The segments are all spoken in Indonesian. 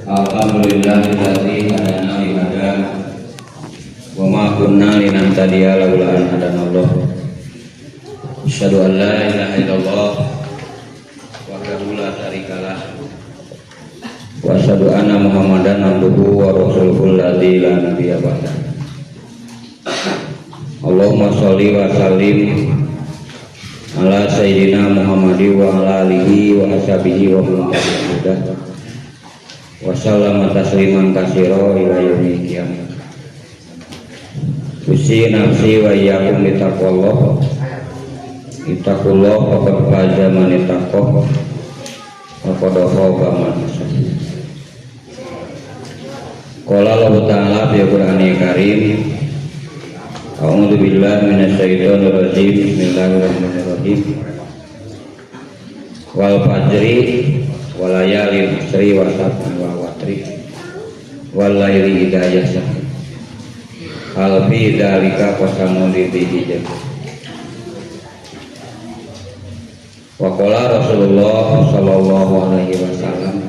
Alhamdulillahilladzi hadana li hada wa ma kunna linahtadiya laula an hadanallah. Asyhadu an la ilaha illallah wahdahu la syarikalah wa asyhadu anna Muhammadan abduhu wa rasuluhul ladzi la nabiyya ba'da. Allahumma sholli wa sallim ala sayyidina Muhammadi wa ala alihi wa ashabihi wa man tabi'ahum wa sallama tasliman katsira ila yaumil qiyamah. Usi nafsi wa iyyakum bittaqwallah. Ittaqullah faqad faza man ittaqah wa qad khaba man khashiya. Qala Allah Ta'ala fi Qur'anil Karim. A'udzu billahi minasyaitonir rajim. Bismillahirrahmanirrahim. Wal fajri wal layalin asri wa sab'in wa watri wal laili idza yasha. Hal fi dzalika qasamun lidhijab. Wa qala Rasulullah sallallahu alaihi wasallam,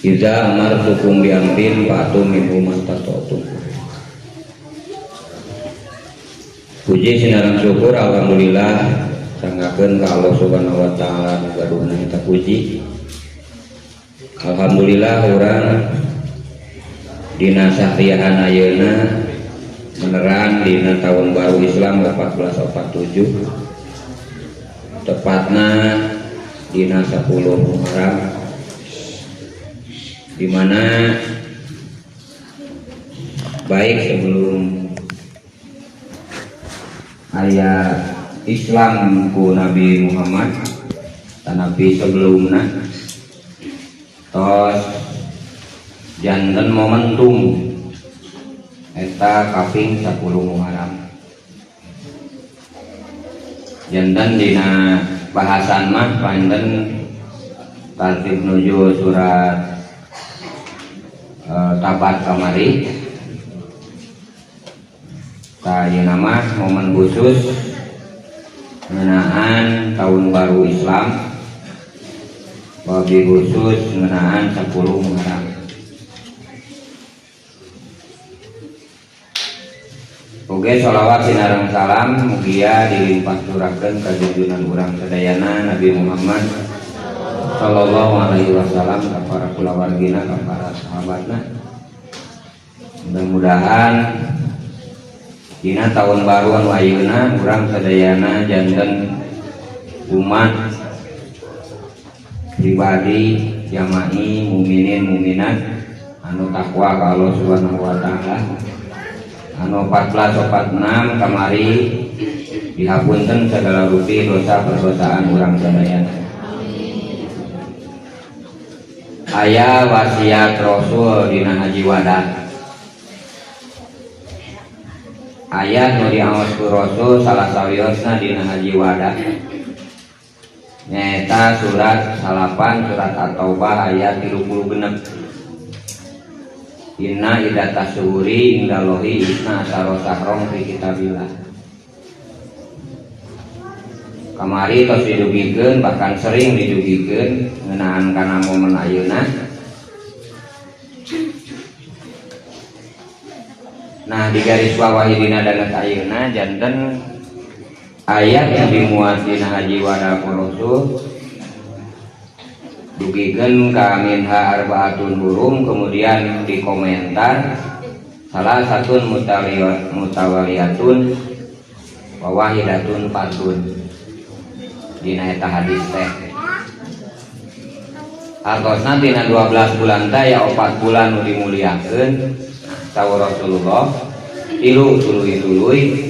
idza amartukum bi amrin fa'tu minhu mastata'tum. Puji sinaran syukur alhamdulillah sangakeun ka Allah Subhanahu wa taala nu gaduhna kita puji. Alhamdulillah urang dina sahriahan ayeuna meneran dina tahun baru Islam 1447 tepatna dina 10 Muharram, di mana baik sebelum ayat Islam ku Nabi Muhammad dan Nabi sebelumnya tos janten momentum eta kaping 10 Muharram. Janten dina bahasan mah panten tartib nuju surat Tabat kamari kayeuna mah momen khusus ngenaan tahun baru Islam, wabil khusus ngenaan 10 Muharram. Oke, sholawat sinareng salam mugia dilimpah curakeun ka junjungan urang sadayana Nabi Muhammad sallallahu alaihi wasallam, ka para kulawargina, ka para sahabatna. Mudah-mudahan dina tahun baru anu ayeuna urang sadayana janten umat pribadi jama'i mukminin mukminat anu takwa ka Allah Subhanahu wa taala anu 1446 kamari dihapunten segala rupi dosa perdosaan urang sadayana. Aya wasiat Rasul dina haji wada. Ayat nu diaos ku Rasul salah sawiosna dina haji wada nyaeta surat 8 surat At-Taubah ayat 36. Inna idata syuhuri indallahi isna asyara syahron fi kitabillah. Kamari tos didugikeun, bahkan sering didugikeun ngeunaan kana momen ayeuna. Nah, di garis bawahi dina danget ayeuna janten ayat yang dimuat dina haji wada ku Rasul dugikeun ka minha arbaatun hurum, kemudian di komentar salah satu mutawaliyatun wa wahidatun fardun dina eta hadis teh. Artosna dina 12 bulan teh ya 4 bulan nu dimuliakeun sawu Rasulullah, tilu tuluy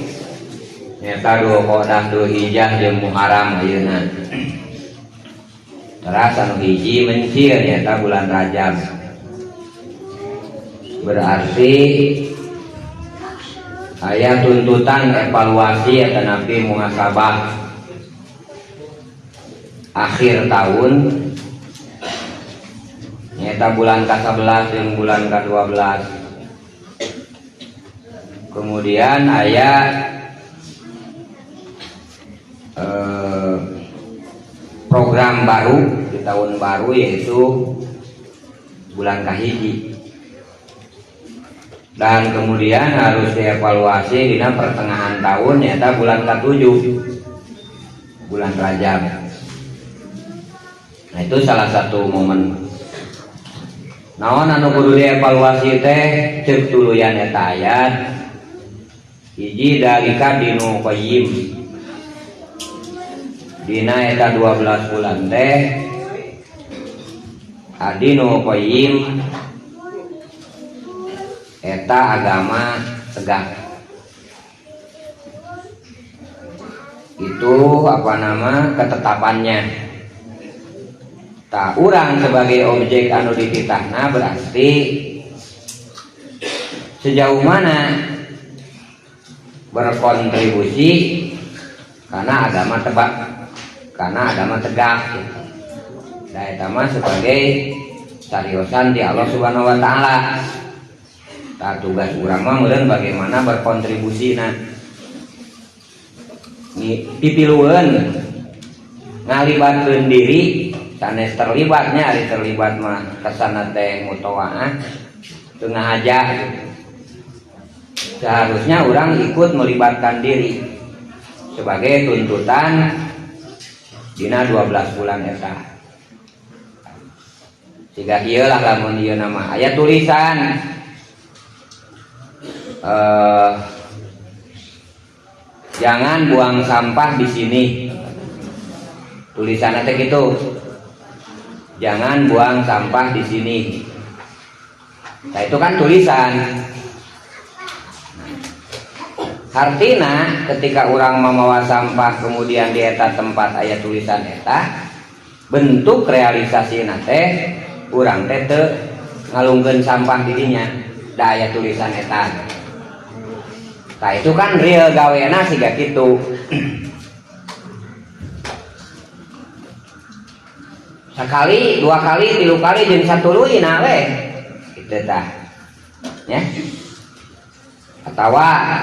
nyata Dzulqa'dah, Dzulhijjah jeung Muharram ayeuna. Teras anu hiji mencir nyata bulan Rajab. Berarti aya tuntutan evaluasi eta napi muhasabah akhir tahun nyata bulan ke-11 jeung bulan ke-12. Kemudian aya program baru di tahun baru, yaitu bulan kahiji, dan kemudian harus dievaluasi di pertengahan tahun, yaitu bulan ke-7, bulan Rajab. Nah, itu salah satu momen. Naon anu kudu dievaluasi teh ceuk tuluyan eta ayat hiji dalika dinu qayyim, dina eta 12 bulan teh adinu qayyim eta agama tegak. Itu ketetapannya. Tak urang sebagai objek anu dititahna berarti sejauh mana berkontribusi karena agama tegak gitu. Nah, eta mah sebagai cariosan di Allah Subhanahu wa taala. Tah tugas urang mah meureun bagaimana berkontribusi pipilueun ngalibatkeun diri sanes terlibatnya, ari terlibat mah kesana teh mutoaah tengah aja gitu. Seharusnya orang ikut melibatkan diri sebagai tuntutan dina 12 bulan eta. Siga kieu lah lamun ieu nama aya tulisan jangan buang sampah di sini. Tulisannya teh gitu. Jangan buang sampah di sini. Nah, itu kan tulisan. Artina ketika orang membawa sampah kemudian di eta tempat aya tulisan eta, bentuk realisasi nate urang teh teu ngalungkeun sampah dirinya da aya tulisan eta. Nah, itu kan real gawena siga kitu. Sekali, 2 kali, 3 kali jeung satuluy na we. Kitu tah. Ya. Atawa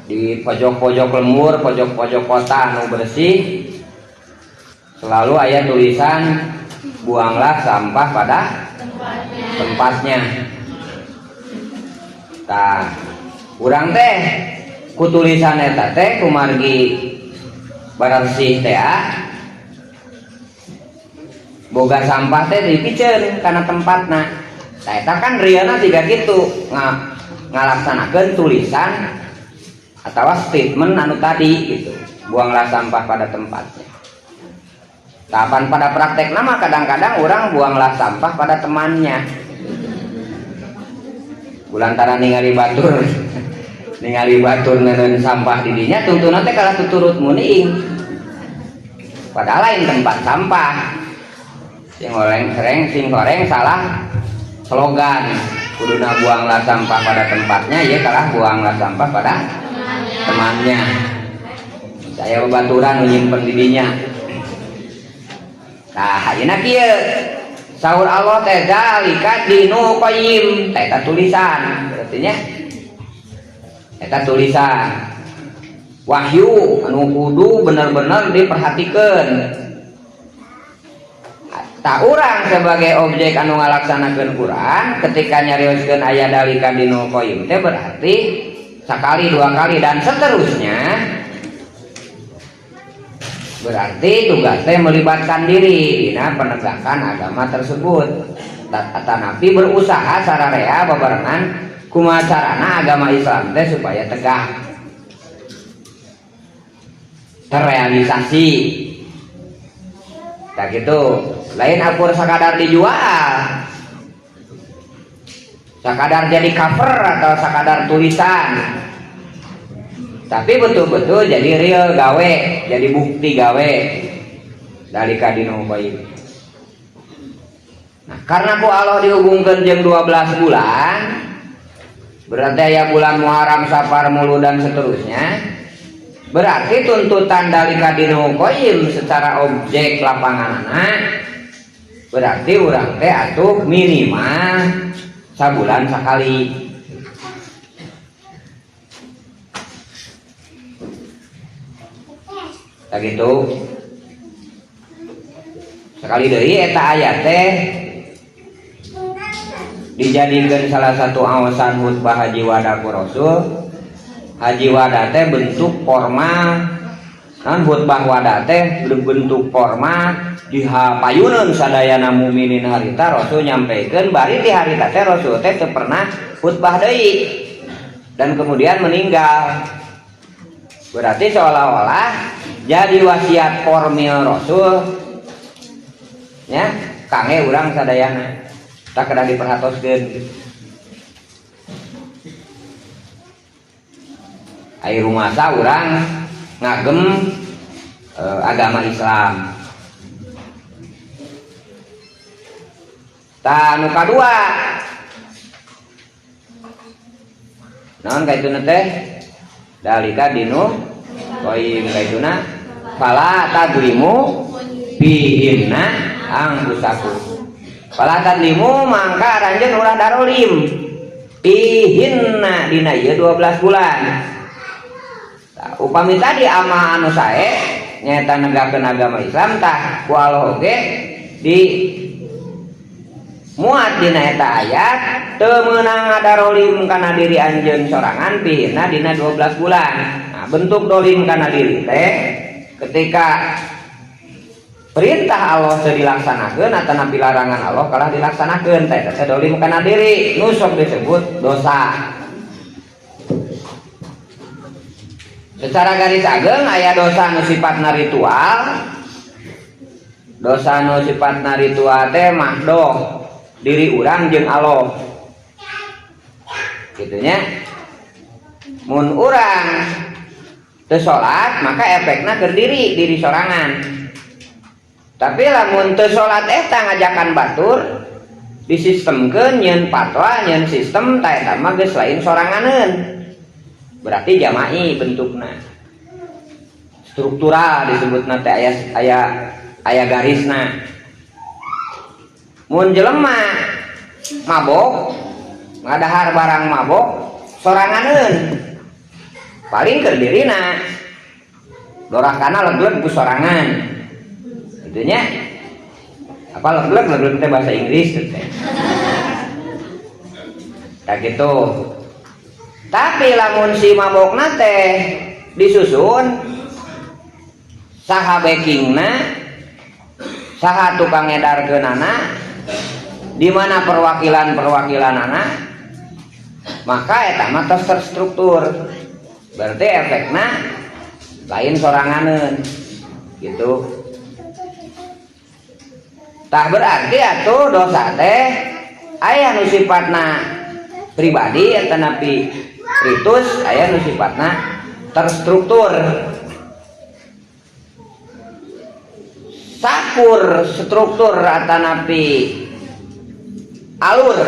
di pojok-pojok lemur, pojok-pojok kota anu bersih selalu aya tulisan buanglah sampah pada tempatnya. Tah, urang teh ku tulisan eta teh kumargi bersih teh boga sampah teh dipikeun kana tempatna. Nah, eta kan rieuna tiga kitu ngalaksanakeun tulisan atau statement anu tadi gitu. Buanglah sampah pada tempatnya. Kapan pada praktekna mah kadang-kadang orang buanglah sampah pada temannya. Kulantara ningali batur neun sampah di dinya tuntuna teh kalah tuturut muning. Padahal lain tempat sampah. Sing goreng salah slogan. Kuduna buanglah sampah pada tempatnya, ya kalah buanglah sampah pada temannya. Saya bebaturan nyimpen di dinya. Nah, ayeuna kieu saur Allah teh zalika dinu qayyim, eta tulisan artinya eta tulisan wahyu anu kudu bener-bener diperhatikeun. Tak urang sebagai objek anu ngalaksanakeun Quran ketika nyarioskeun aya dalika dinu qayyim teh berarti sekali, 2 kali dan seterusnya. Berarti tugasnya melibatkan diri dina penegakan agama tersebut. Tanapi berusaha sararea babarengan kumaha carana agama Islam teh supaya tegak terrealisasi. Tak gitu, lain akur sakadar dijual, sakadar jadi cover atau sakadar tulisan. Tapi betul-betul jadi real gawe, jadi bukti gawe dari kadinu qayyim. Nah, karena ku Allah dihubungkan jeung 12 bulan, berarti ya bulan Muharram, Safar, Mulu dan seterusnya. Berarti tuntutan dari kadinu qayyim secara objek lapanganana berarti urang teh atuh minimal sabulan sakali. Gitu. sekali deui eta ayat teh dijadikan salah satu awasan khutbah haji wada ku Rasul. Haji wada teh bentuk formal, kan khutbah wada teh bentuk formal dihapayuneun sadayana mukminin harita Rasul nyampaikan bari di harita teh Rasul teh teu pernah khutbah deui dan kemudian meninggal. Berarti seolah-olah jadi wasiat formil Rasul nya kangge urang sadayana tak kedah diperhatoskeun. Ai rumasa urang ngagem agama Islam. Tah nu kadua naon kaituna teh dalika dinu qayyim kaituna fala tadlimu bihinna anggusaku fala tadlimu mangka aranjeun ulah darolim bihinna dina ieu 12 bulan. Upami tadi ama anu sae nyaeta negakeun agama Islam tah ku Allah oge di muat dina eta ayat teu meunang ngadarolim kana diri anjeun sorangan pihna dina 12 bulan. Nah, bentuk dolim kana diri teh ketika perintah Allah teu dilaksanakeun ataupun larangan Allah kalah dilaksanakeun teh dolim kana diri nu sok disebut dosa. Secara garis ageng aya dosa nu sifatna ritual. Dosa nu sifatna ritual teh mahdoh diri urang jeung Allah. Gitunya. Mun urang teu salat maka efekna keur diri sorangan. Tapi lamun teu salat eta ngajakan batur disistemkeun nyeun fatwa nyeun sistem ta eta mah geus lain soranganeun. Berarti jama'i bentukna struktural disebutna teh aya garisna. Mun jelema mabok ngadahar barang mabok soranganeun paling keur dirina dorakana legleg ku sorangan gitunya. Apa legleg teh bahasa Inggris teh tak gitu. Tapi lamun si mabokna teh disusun saha backingna saha tukang edarkeunana di mana perwakilan-perwakilanana maka eta mah terstruktur. Berarti efekna lain soranganeun gitu. Tah berarti atuh dosa teh aya nu sifatna pribadi eta napi ritus aya nu sifatna terstruktur. Sakur struktur atanapi alur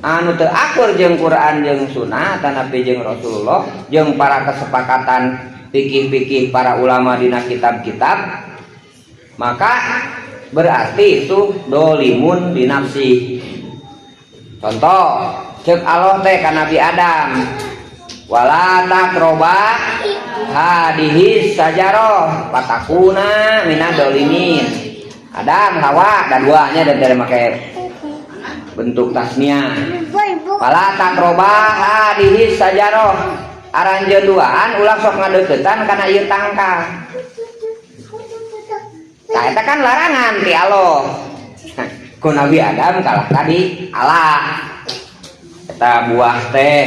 anu teu akur jeung Quran jeung Sunnah atanapi jeung Rasulullah jeung para kesepakatan fikih-fikih para ulama dina kitab-kitab, maka berarti itu dolimun dinafsi. Contoh cek Allah teh ka Nabi Adam wala taqroba hadihi sajaroh patakuna minad dolimin. Adam Hawa ada duanya dan dari make bentuk tasniah. Wala taqroba hadihi sajaroh aranjeun duaan ulah sok ngadeuketan kana ieu tangka. Nah eta kan larangan ti Allah. Ku Nabi Adam kalah tadi Allah. Eta buah teh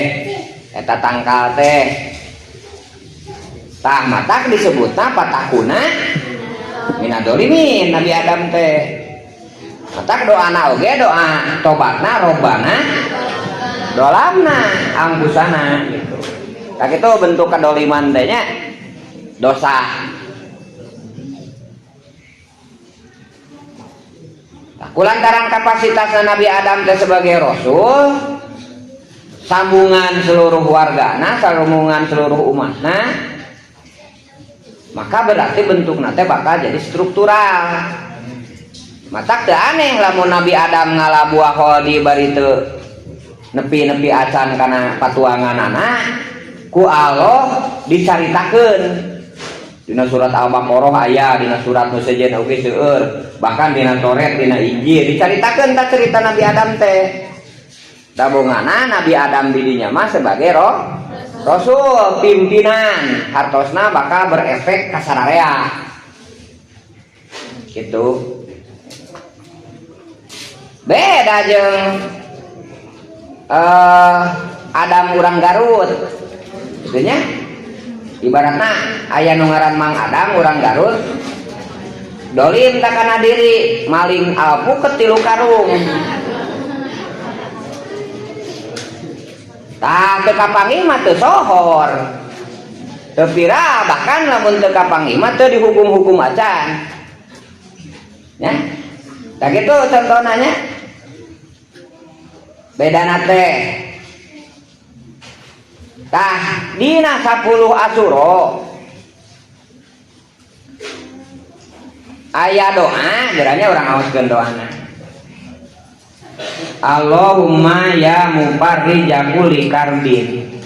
eta tangkal teh tah matak disebutna patakuna minadolimin Nabi Adam teh matak doana oge doa tobatna robbana dolamna ambusana gitu. Tak itu bentuk kedoliman teh nya dosa. Kulantaran kapasitasna Nabi Adam teh sebagai rasul, sambungan seluruh wargana, sambungan seluruh umatna, maka berarti bentukna teh bakal jadi struktural. Matak teu aneh lamun Nabi Adam ngalabuah hodi bari teu nepi-nepi acan kana patuanganana ku Allah dicaritakeun Dina surat Al-Baqarah aya, dina surat nu sejen oge seueur, bahkan dina Toret, dina Injil dicaritakeun ta cerita Nabi Adam teh. Dabungana Nabi Adam didinya mah sebagai rasul pimpinan, hartosna bakal berefek ka sararea. Gitu. Beda jeung Adam urang Garut. Gitu nya. Ibaratna aya nu ngaran Mang Adam urang Garut. Dolim tak kana diri, maling alpuket 3 karung. Tah teu kapanggih mah teu sohor. Teu pira bahkan lamun teu kapanggih mah teu dihukum-hukum acan. Ya. Tah kitu contohna nya. Bedana teh. Tah dina 10 Asyura aya doa, geranya urang aoskeun doana. Allahumma ya mufarrija kulli karbin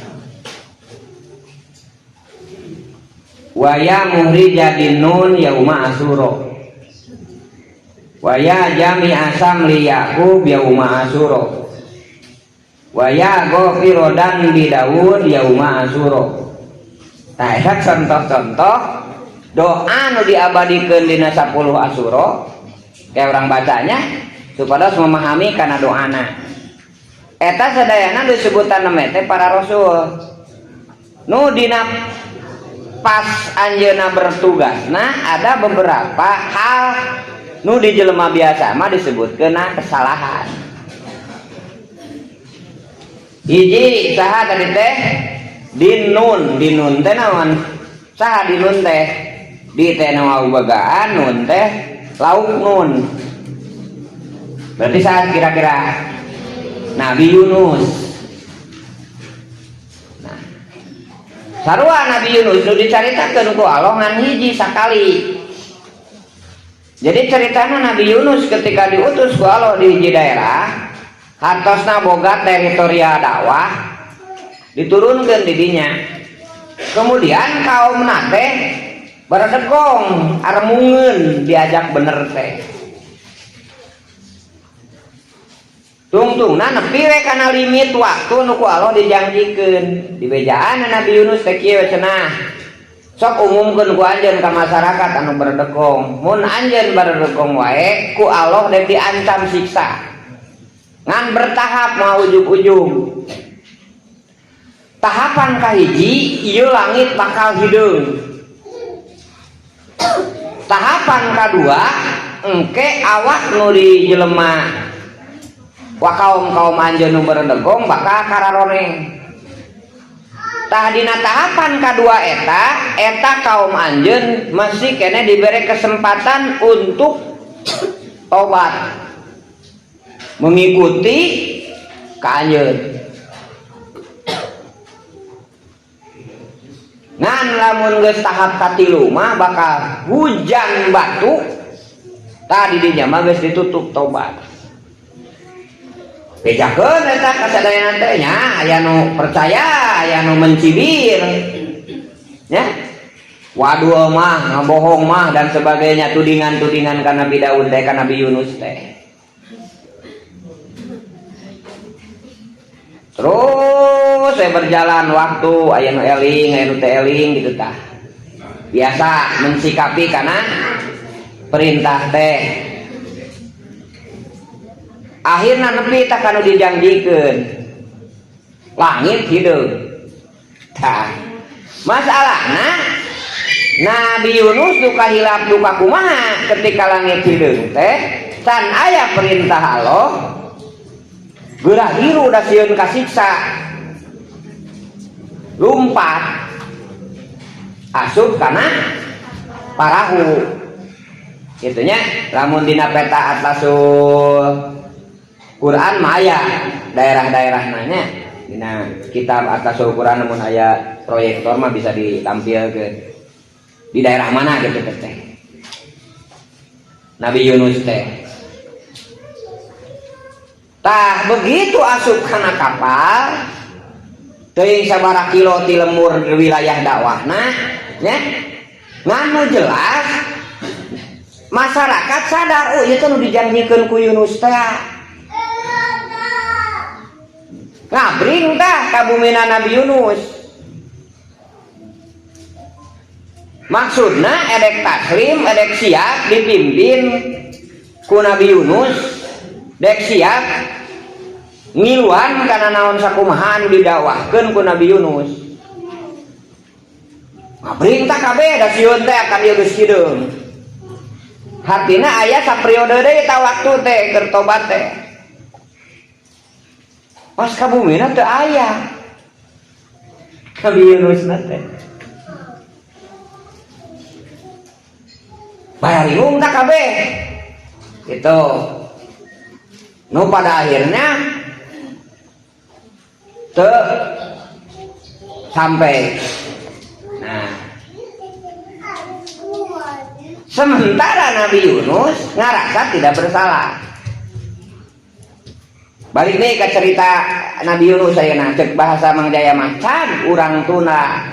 wa ya muhrija dinun yauma asyura wa ya jami'a samli yaqub yauma asyura wa ya ghafirodan bi Daud yauma asyura. Tah eta contoh-contoh doa nu diabadikeun dina 10 Asyura kayak orang bacanya supaya memahami karena doana. Eta sadayana disebutan teh para rasul. Nu dina pas anjeunna bertugasna ada beberapa hal nu di jelema biasa mah disebutkeun kesalahan. Hiji saha tadi teh dinun teh naon? Saha dinun teh? Di teh nu bagaan nun teh lauk nun. Berarti saat kira-kira Nabi Yunus. Nah, sarua Nabi Yunus itu dicaritakeun ku Allah ngan hiji sakali. Jadi ceritanya Nabi Yunus ketika diutus ku Allah di hiji daerah, hartosna boga teritorial dakwah, diturunkeun di dinya. Kemudian kaum nate baradegong aremungeun diajak bener teh. Tungtungna nepi we kana limit waktu nu ku Allah dijanjikeun. Di bejaan Nabi Yunus teh kieu cenah. Sok umumkeun ku anjeun ka masyarakat anu berdegong. Mun anjeun berdegong wae ku Allah dek diancam siksa. Ngan bertahap mau ujug-ujug. Tahapan kahiji ieu langit bakal hideung. Tahapan kadua engke awak nu di jelema wa kaum anjeun nu berdegong bakal kararoneng. Tah dina tahapan kadua eta kaum anjeun masih kene diberi kesempatan untuk tobat mengikuti ka anjeun. Ngan lamun geus tahap katilu mah bakal hujan batu. Tah di dinya mah geus ditutup tobat. Bejakeun eta kasadayana teh nya aya nu percaya, aya nu mencibir. Ya. Waduh mah, ngabohong mah dan sebagainya tudingan-tudingan ka Nabi Daud teh ka Nabi Yunus teh. Terus saya berjalan waktu aya nu eling, aya nu teu eling gitu tah. Biasa mensikapi kana perintah teh. Akhirna nepi tak kanu dijanjikeun langit hideung. Tah masalahna Nabi Yunus duka hilap duka kumaha ketika langit hideung teh can aya perintah Allah geurah hiru da sieun kasiksa lumpat asup kana parahu gitunya. Lamun dina peta Atlasul Quran mah aya daerah-daerah nanya dina kitab Atlasul Quran namun aya proyektor mah bisa ditampilkeun di daerah mana gitu teh. Nabi Yunus teh tah begitu asup kana kapal teuing sabaraha kilo ti lemur di wilayah dakwahna nya nganu jelas masyarakat sadar oh itu nu dijanjikeun ku Yunus teh ngabring tah ka bumina Nabi Yunus maksudna edek taslim edek siap dipimpin ku Nabi Yunus dek siap ngiluan kana naon sakumaha anu didawahkeun ku Nabi Yunus ngabring tah kabeh da sieun teh akan ieu geus kideung hatina aya sapriode deui ta waktu teh keur tobat teh pas ka bumina teu aya Nabi Yunus teh bayar ilung tak kabeh itu nu pada akhirnya sampai nah sementara Nabi Yunus ngarasa tidak bersalah balik nih ke cerita Nabi Yunus saya cek bahasa Mang Jaya macan urang tuna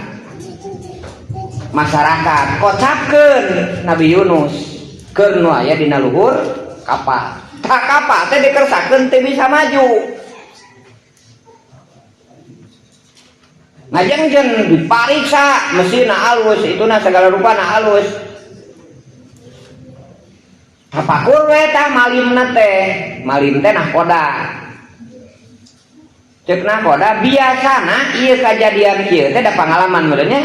masyarakat kocapkeun Nabi Yunus keur nu aya dina luhur kapal tah kapal teh dikersakeun teu bisa maju ngajengkeun dipariksa mesinna alus ituna segala rupana alus tapakur we tah malimna teh malim teh nahkoda ceuk nahkoda biasana ieu kajadian kieu teh da pangalaman meureunnya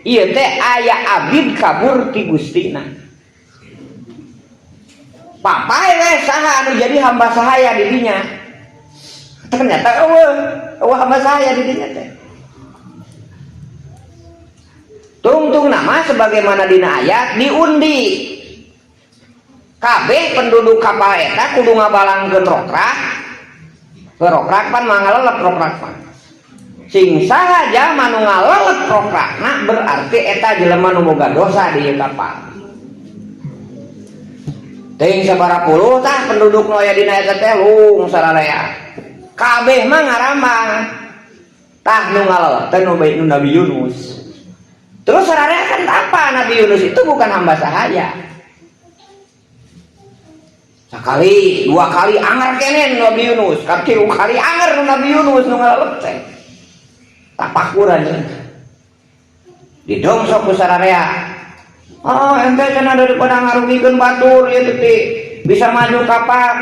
ieu teh aya abid kabur ti gustina papai we saha anu jadi hamba sahaya di dinya ternyata eueuh hamba sahaya di dinya teh tungtung nama sebagaimana dina ayat diundi kabeh penduduk kapal eta kudu ngabalangkeun rokrak pan mangalelep rokrak pan sing sahaja manu ngalelep rokrakna berarti eta jelema nu boga dosa di kapal ting sabaraha tah penduduk nu aya dina eta teh lung sararea kabeh mah ngarambang tah nu ngalelep teh nu Nabi Yunus terus sararea kan apa Nabi Yunus itu bukan hamba sahaya sekali dua kali anger kenen Nabi Yunus katilu kali anger Nabi Yunus nu ngalelep teh tapakuran didongsok ku sararea oh ente cenah daripada ngarugikeun batur ieu teh bisa maju kapal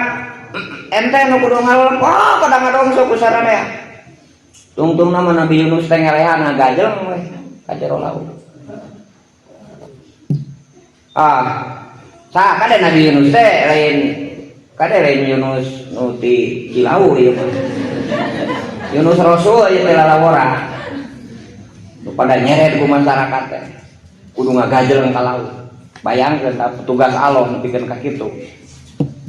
ente nu kudu ngalelep oh pada ngadongsok ku sararea tungtung nama Nabi Yunus teh ngalehan ngagajeng we ka jero laut sah kade Nabi Yunus teh lain Yunus nu ti Cilawu ieu mah Yunus Rasul ieu teh lalawora nu pada nyeret ku masyarakat teh kudu ngagajeleng ka laut bayangkeun tah petugas Allah nepikeun ka kitu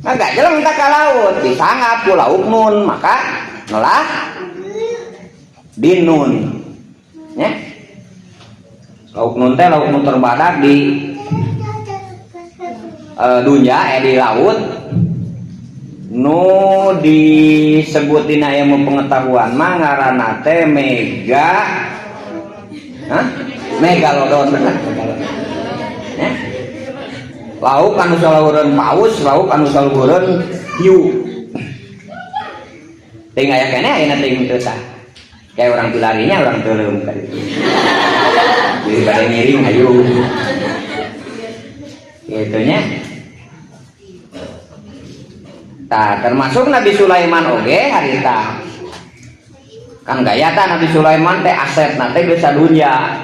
ngagajeleng tah ka laut disangap ku lauk nun maka nolah dinun nya lauk nun teh lauk nun terbadak di dunya di laut nu disebut dina ilmu pengetahuan mah ngaranna teh megalodon bener lauk anu saluhureun paus lauk anu saluhureun hiu ting aya keneh ayeuna ting teu tah kayak orang pilarinya orang teuleum ka ditu jadi pada ngiring hayu gitu nya tah termasuk Nabi Sulaiman oge harita kan gaya tah Nabi Sulaiman teh aset teh geus sadunya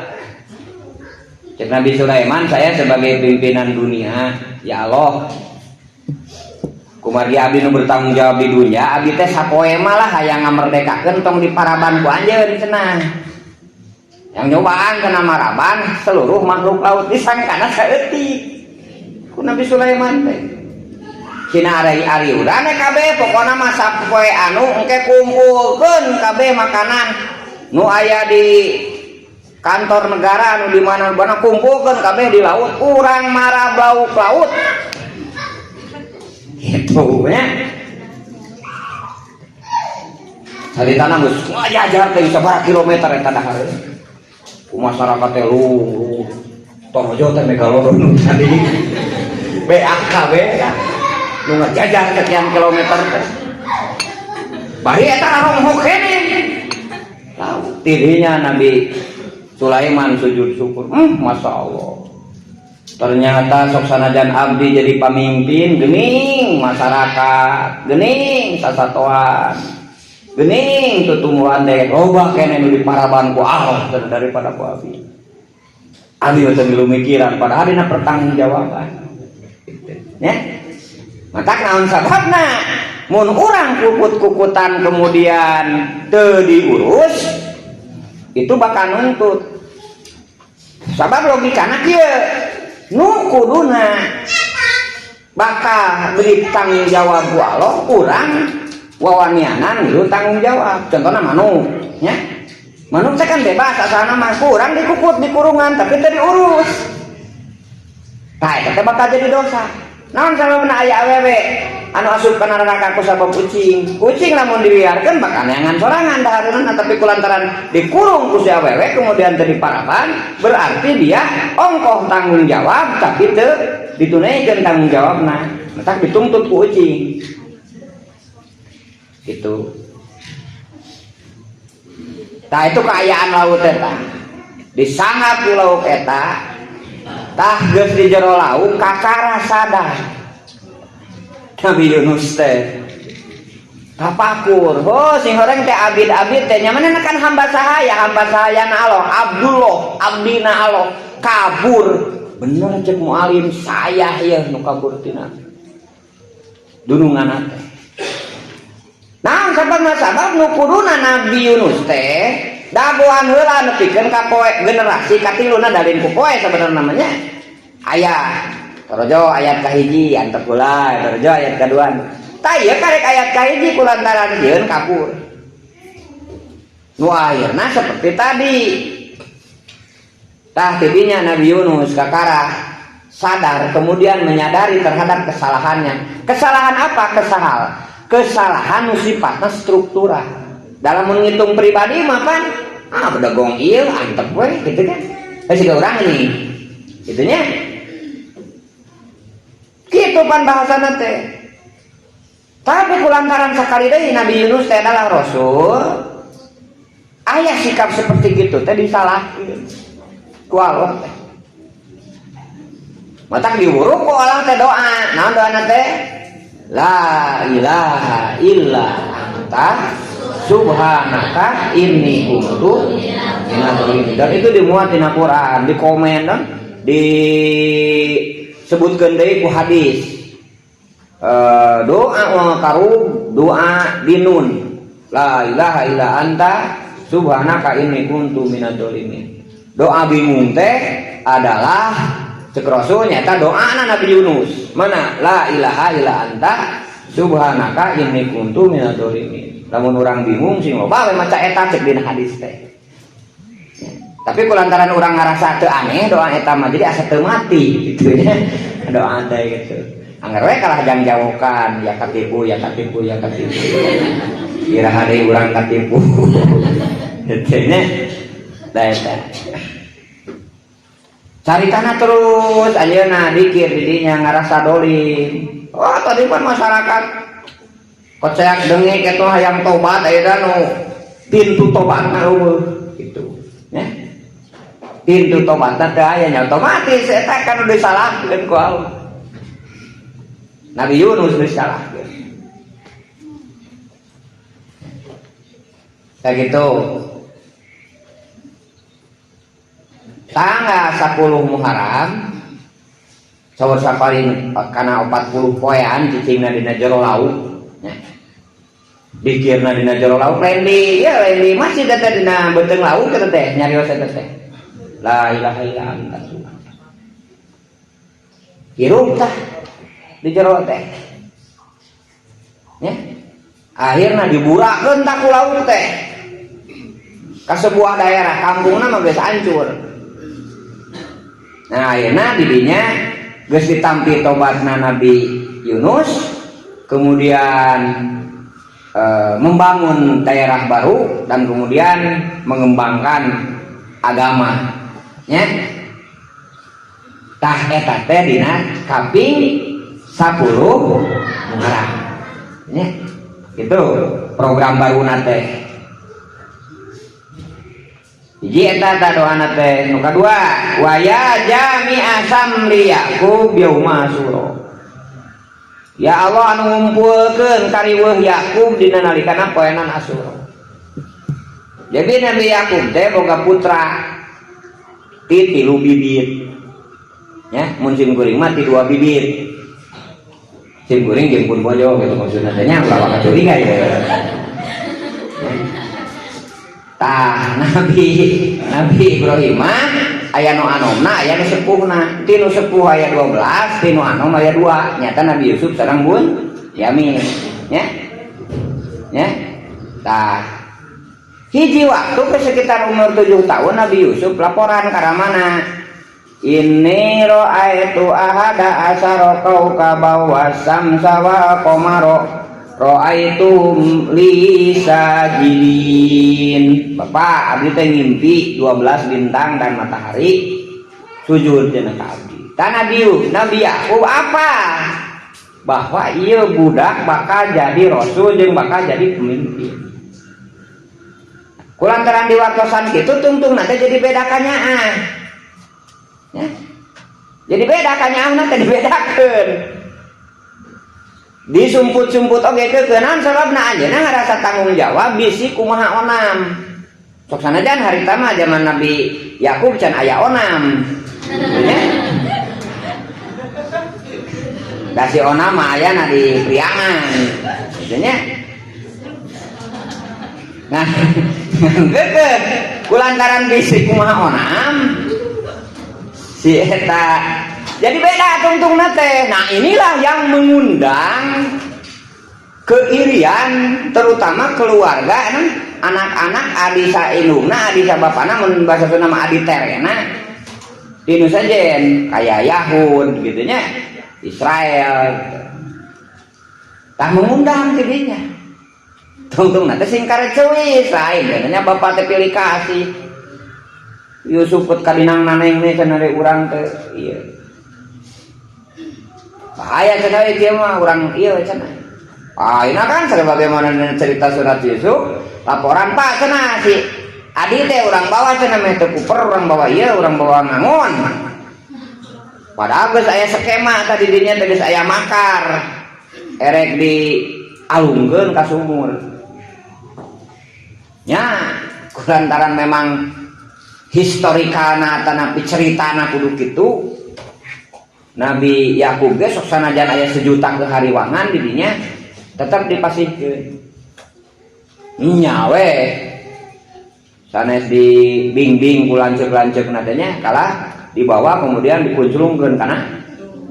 cek Nabi Sulaiman saya sebagai pimpinan dunia ya Allah kumargi abdi nu bertanggung jawab di dunia abdi teh sapoe mah lah hayang ngamerdekakeun tong diparaban ku anjeun cenah yang nyobaan kena maraban seluruh makhluk laut disangkana saeutik ku Nabi Sulaiman teh cina ari urang kabeh pokona mah sapoe anu engke kumpulkeun kabeh makanan nu aya di kantor negara anu di mana-mana kumpulkeun kabeh di laut urang marabau laut gitu nya hari tanah geus ngajajar teh sabaraha kilometer eta dahar ku masyarakat teh lu Torojo teh megalodon tadi BAKB nu ngajajar sekian kilometer teh bari eta arong kene tidinya Nabi Sulaiman sujud syukur. Masya Allah, ternyata sok sanajan abdi jadi pamimpin geuning masyarakat, geuning sasatoan, geuning tutumuran dek loba kene nu diparaban ku Allah daripada ku abdi. Abdi teu milu mikiran padahal dina pertanggungjawaban. Ya. Matak naon sababna? Mun urang kukut-kukutan kemudian teu diurus itu bakal nuntut. Sabab logikana kieu, nu kuduna bakal beri tanggung jawab ku Allah, urang wawanianan milu tanggung jawab. Contohna manuk, nya. Manuk teh kan bebas asalna mah kurang dikukut di kurungan tapi teu diurus. Tah eta teh bakal jadi dosa. Naon sababna aya awewe anu asup kana neraka ku sabab kucing. Kucing lamun dibiarkeun bakal neangan sorangan dahareunna tapi kulantaran dikurung ku si awewe kemudian teu diparaban, berarti dia ongkoh tanggung jawab tapi teu ditunaikeun tanggung jawabna. Matak dituntut ku kucing. Gitu. Tah itu keayaan laut eta. Disangap di laut eta, tah geus di jero laut kakara sadar. Nabi Yunus teh tapakur, oh sing horeng teh abid-abid teh nyamanna kan hamba sahaya na Allah, Abdullah, abdina Allah, kabur. Bener cek mualim saya ya nu kabur tina dunungan teh. Nah, sabab nu kuduna Nabi Yunus teh dagoan heula nepikeun ka poe generasi katiluna dalin ku poe sabenerna namanya. Aya Torojo ayat kahiji antep heula, Torojo ayat kadua. Tah ieu karek ayat kahiji kulantaran dieun kabur. Nu akhirna seperti tadi. Tah tidinya Nabi Yunus kakara sadar kemudian menyadari terhadap kesalahannya. Kesalahan apa? Kesalahan sifatnya struktural. Dalam menghitung pribadi mah pan bedagong ieu antep we gitu kan. Siga urang ini. Gitunya. Kitu pan bahasana teh. Tapi kulantaran sakali deui Nabi Yunus teh adalah rasul. Aya sikap seperti gitu teh disalahkeun ku Allah teh. Matak diwuruh ku Allah teh doa. Naon doana teh? La ilaha illa anta subhanaka inni kuntu minadz dzalimin. Dan itu dimuat di Al-Qur'an, di komen dan disebutkeun deui ku hadis. Doa wa karub, doa dinun. La ilaha illa anta subhanaka inni kuntu minadz dzalimin. Doa bingung teh adalah cek Rasul nyata doa Nabi Yunus. Mana? La ilaha illa anta subhanaka inni kuntu minadz dzalimin. Lamun urang bingung sing loba we maca eta cek dina hadis teh. Tapi kulantaran urang ngarasa teu aneh doa eta mah jadi asa teu mati gitu ya. Doa teh gitu. Angger we kalah jangjaukan ya katipu. Kira hari urang katipu. Gitu nya. Da eta. Caritana terus ayeuna dikir didinya ngarasa dolim. Oh tadi pan masyarakat koceak dengek eta hayang tobat ayeuna nu pintu tobatna eueuh gitu nya. Pintu tobatna teh aya nya otomatis eta kan udah disalahkeun ku Allah. Nabi Yunus disalahkeun. Kayak gitu. Tanggal 10 Muharram saur saparing kana 40 poean cicingna dina jero laut nya. Dikirna dina jero laut lain di masih teh dina beuteung laut eta teh nyarios eta teh. La ilaha illa anta subhanaka. Hirup tah di jero teh. Nya. Akhirna diburakeun tah ku laut teh. Ka sebuah daerah kampungna mah geus hancur. Nah akhirnya didinya geus ditampi tobatna Nabi Yunus, kemudian membangun daerah baru dan kemudian mengembangkan agama. Ya. tah eta teh dina kaping 10 Muharram nya itu program baru teh hiji eta ta doana teh nu kadua waya jami'a samli Yakub yauma Asyura ya Allah anu ngumpulkeun kariweuh Yakub dina nalikana poenan Asyura. Jadi Nabi Yakub teh boga putra ti 3 bibit ya mun sim kuring mah ti 2 bibit sim kuring jeung pun bojo gitu maksudna teh nya ulah kacuriga ya tah Nabi Ibrahim mah aya nu anomna aya nu sepuhna ti nu sepuh aya 12 ti nu anom aya 2 nyata Nabi Yusuf sareng Bun Yamin nya tah hiji waktu ke sekitar umur 7 tahun Nabi Yusuf laporan ka mana inni ra'aitu ahada asara kaukabaw wasamsa wal qamara ra'aitu li sajidin. Bapak abdi teh ngimpi 12 bintang dan matahari sujud cenah ka abdi. Ta Nabi Yakub apa? Bahwa ieu budak bakal jadi rasul jeung bakal jadi pemimpin. Kulantaran diwatosan gitu tungtung nanti jadi beda kanyaan ya. Jadi beda kanyaan nanti dibedakan disumput-sumput oge keukeunaan sababna anjeunna ngarasa tanggung jawab bisi kumaha onam sok sanajan harita mah zaman Nabi Yakub can aya onam ya. Dasi onam mah aya na di priangan gitu nya. Nah, geukeun kulantaran bisi kumaha onam si eta jadi beda tungtungna teh. Nah, inilah yang mengundang keirian terutama keluarga anak-anak adi saindungna adi sabapana mun basa Sunda mah adi terena dinu sajen kayak Yahud gitu nya Israel tah mengundang tidinya tungtung nanti singkare cewis lain katanya bapak teh pilih kasih Yusuf put kadinang naneng nih cenah urang teh ieu bahaya cenah ieu mah urang ieu cenah ini kan sebagaimana cerita surat Yusuf laporan Pak cenah si adi teh urang bawa cenah meh teu kuper urang bawa ieu urang bawa ngangon padahal geus aya skema tadi dinya teh geus aya makar erek di alungkeun ka sumur nya kulantaran memang historikalna tanapi ceritana kudu kitu Nabi Yakub ge sok sanajan aya 1 juta kehariwangan di dinya tetap dipasihkeun nya we sanes dibimbing ku lanceuk-lanceukna teh nya kalah dibawa kemudian dikunclungkeun kana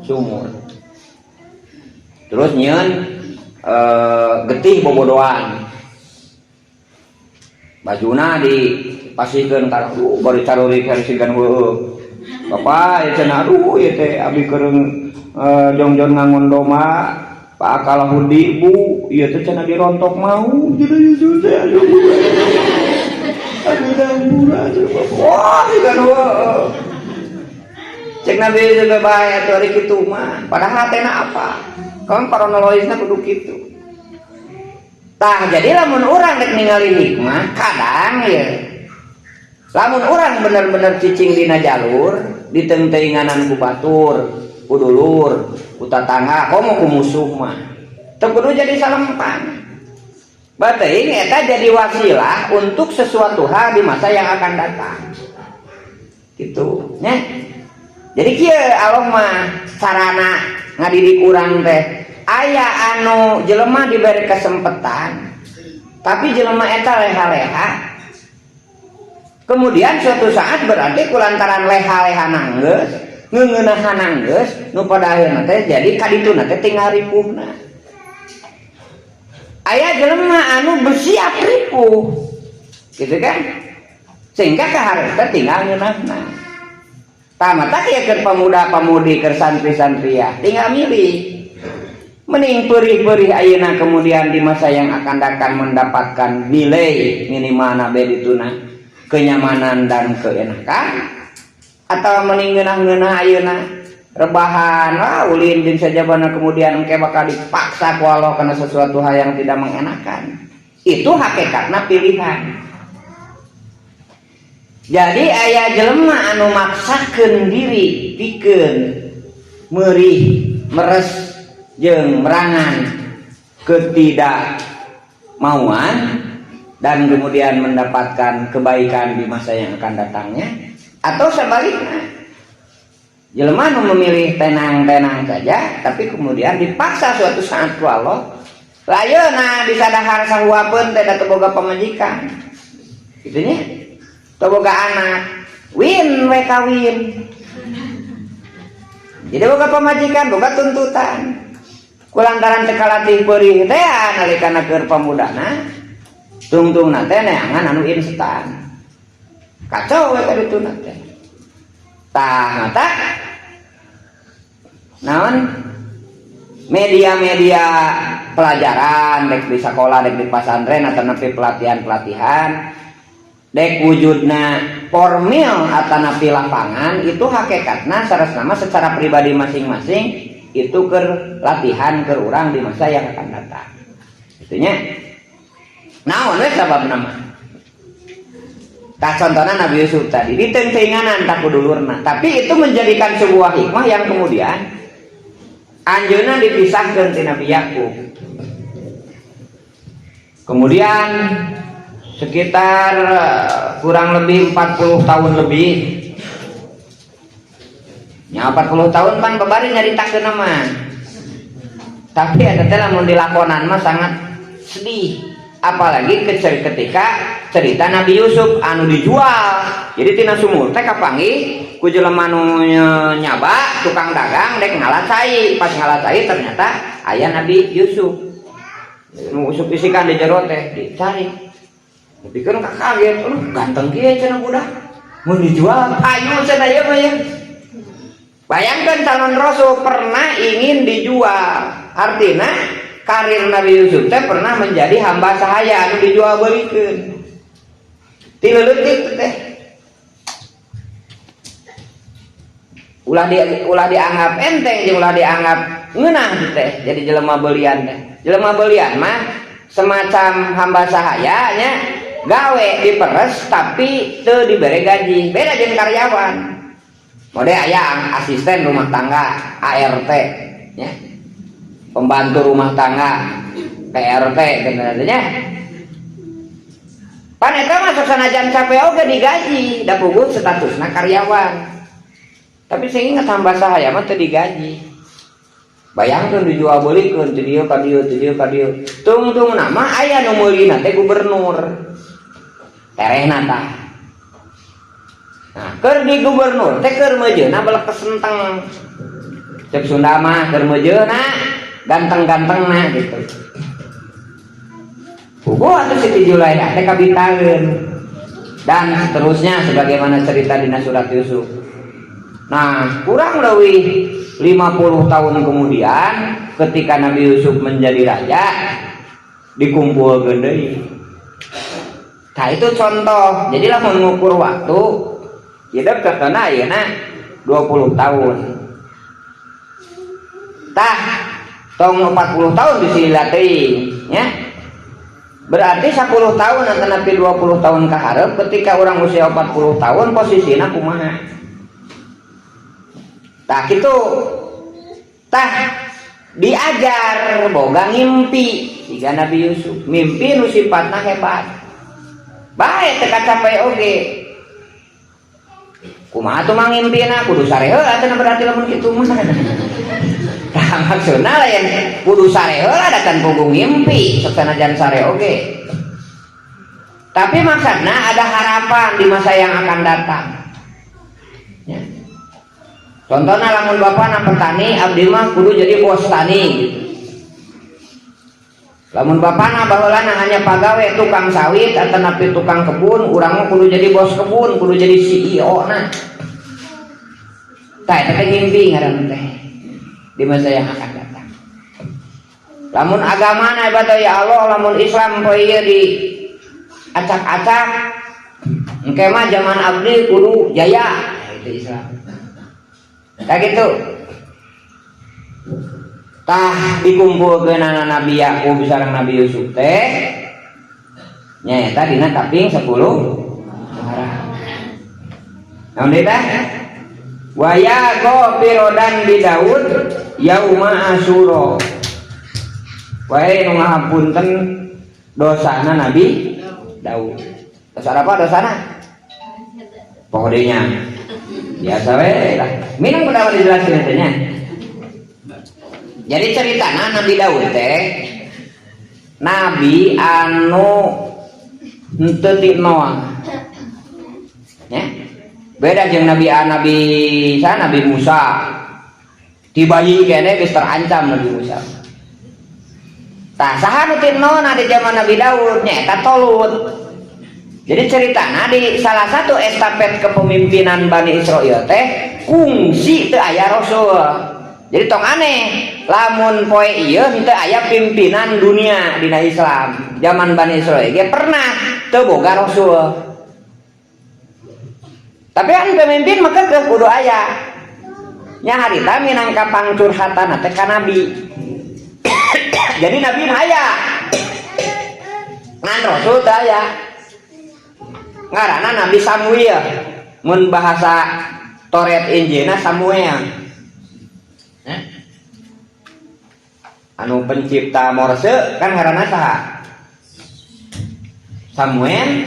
sumur terus nyieun getih bobodoan bajuna dipasihkeun ka bari caruri versikan heueuh bapak ieu cenah aduh ieu teh abdi keurang jongjon ngangon doma Pak akalah hudi bu ieu teh cenah dirontok mau jadi Yusuf teh aduh murah wah kan heueuh cek Nabi juga bae atuh ari kitu mah padahal hatena apa kan kronologisna kudu kitu. Tah jadi lamun urang rek ningali hikmah kadang ya lamun urang bener-bener cicing dina jalur diteng-tenganan ku batur ku dulur ku tatangga komo ku musuh mah teu kudu jadi salempan bateuing eta jadi wasilah untuk sesuatu hal di masa yang akan datang gitu nya jadi kieu Allah mah sarana ngadidik urang teh aya anu jelema diberi kesempatan tapi jelema eta leha-leha kemudian suatu saat berarti kulantaran leha-leha nanggeus ngeuneunahan nanggeus nu pada akhirna teh jadi kadituna teh tinggal ripuhna aya jelema anu bersiap ripuh gitu kan sehingga kahareup tinggal ngeunahna tamata kieu keur pamuda-pamudi keur santri-santriya tinggal milih mending perih-perih ayeuna kemudian di masa yang akan datang mendapatkan nilai minimal nabe dituna kenyamanan dan keenakan atau mending ngeunah-ngeunah ayeuna rebahan ulin jeung sajabana kemudian engke bakal dipaksa ku Allah karena sesuatu hal yang tidak mengenakan. Itu hakikatna pilihan. Jadi aya jelema anu maksakeun diri pikeun meurih meres jeung merangan ketidakmauan dan kemudian mendapatkan kebaikan di masa yang akan datangnya, atau sebaliknya jelema anu memilih tenang-tenang saja tapi kemudian dipaksa suatu saat ku Allah layeuna disadahar sahuapeun teh da teu boga pamajikan kitu nya, teu boga anak win we kawin, jadi boga pamajikan boga tuntutan kulantaran teu kalatih peurih teh nalikana keur pamudana tungtungna teh neangan anu instan kacau we kadituna teh tah mata naon media-media pelajaran dek di sekolah dek di pasantren atau napi pelatihan-pelatihan dek wujudna formil atau napi lapangan itu hakikatna sarasna secara pribadi masing-masing itu keur latihan keur urang di masa yang akan datang itunya naon we sababna mah tah contohna Nabi Yusuf tadi ditengtenganan tak kudulurna, tapi itu menjadikan sebuah hikmah yang kemudian anjeunna dipisahkeun ti Nabi Yakub. Kemudian sekitar kurang lebih 40 tahun lebih. Ya 40 tahun pan babari nyaritakeun mah. Tapi ada teh lamun dilakonan mah sangat sedih. Apalagi ketika cerita Nabi Yusuf anu dijual. Jadi tina sumur teh kapanggih ku jelema anu nyaba tukang dagang dek ngalasai, pas ngalasai ternyata aya Nabi Yusuf. Nu Yusuf isikan di jero teh dicari. Dipikeun kaget, ganteng kieu cenah budak. Mun dijual ayu cenah ieu mah ya. Bayangkan calon rasul pernah ingin dijual. Artinya karir Nabi Yusuf teh pernah menjadi hamba sahaya anu dijual beulikeun. Ti leuleuk teh. Ulah dianggap enteng jeung ulah dianggap ngeunah teh. Jadi jelema beelian teh. Jelema beelian mah semacam hamba sahaya nya, gawe diperes tapi teu dibere gaji. Beda jeung karyawan. Mode aya asisten rumah tangga ART nya. Pembantu rumah tangga PRT kenanya pan eta mah sanajan capek oge digaji da puguh statusna karyawan tapi sing inget hamba sahaya mah teu digaji. Bayangkeun dijual beulikeun ti dieu ka dieu ti dieu ka dieu tungtungna mah aya nu meulina teh gubernur terehna tah. Nah keur di gubernur teh keur meujeuna beulek kesenteng cek Sunda mah keur meujeuna ganteng-ganteng nah gitu. Puguh atuh Siti Julaiha teh kabitaeun dan seterusnya sebagaimana cerita dina surat Yusuf. Nah, kurang lebih 50 tahun kemudian ketika Nabi Yusuf menjadi raja dikumpulkeun deui. Nah, itu contoh. Jadi lamun ngukur waktu hidup katana ayeuna 20 tahun. Tah tong 40 tahun disililat teuing nya. Berarti 10 tahun antara napi 20 tahun ka hareup ketika orang usia 40 tahun posisina kumaha. Tah kitu. Tah diajar boga ngimpi siga Nabi Yusuf. Mimpi nu sifatna hebat. Bae teu kacapai oge. Kumaha tuh mangimpina kudu sareheula atuh berarti lamun kitu mah. Maksudnya lah yang kudu sare heula datang puguh ngimpi sanajan sare oge. Tapi maksudnya ada harapan di masa yang akan datang. Ya. Contohnya lamun bapana petani abdi mah kudu jadi bos tani gitu. Lamun bapana baheulana hanya pagawe tukang sawit atau napi tukang kebun, urang mah kudu jadi bos kebun, kudu jadi CEO na. Tah eta teh ngimpi ngaranna teh. Di masa yang akan datang. Lamun agama na ibadah ya Allah, lamun Islam poe ieu di acak-acak engke mah zaman abdi kudu jaya itu Islam. Kayak gitu. tah dikumpulkeun Nabi Yakub sareng Nabi Yusuf teh nyaeta dina kaping 10 Muharram. Naon deui tah? Wa ya ghafirodan bi Daud yauma Asyura. Wae nu ngahampunten dosana Nabi Daud. Dosa apa dosana? Pokoknya biasa we lah. Minum kudu dijelaskeun teh nya. Jadi ceritana Nabi Daud teh nabi anu henteu dinoa. Ya. Beda jeung nabi Musa. Tibayi kene geus terancam Nabi Musa. Tah saha nu dinoa di zaman Nabi Daud nyaeta Tolut. Jadi ceritana di salah satu estafet kepemimpinan Bani Israil teh kungsi teu aya rasul. Jadi tong aneh lamun poe ieu henteu aya pimpinan dunia dina Islam. Zaman Bani Israil ge pernah teu boga rasul. Tapi kan pemimpin maka kudu aya. Nya harita minangka pangcurhatan teh ka nabi. Jadi nabi mah aya. Ngan rasul teh aya. Ngaranna Nabi Samuel. Mun bahasa Toret Injilna Samuel. Anu pencipta Morse kan ngaranna saha? Samuel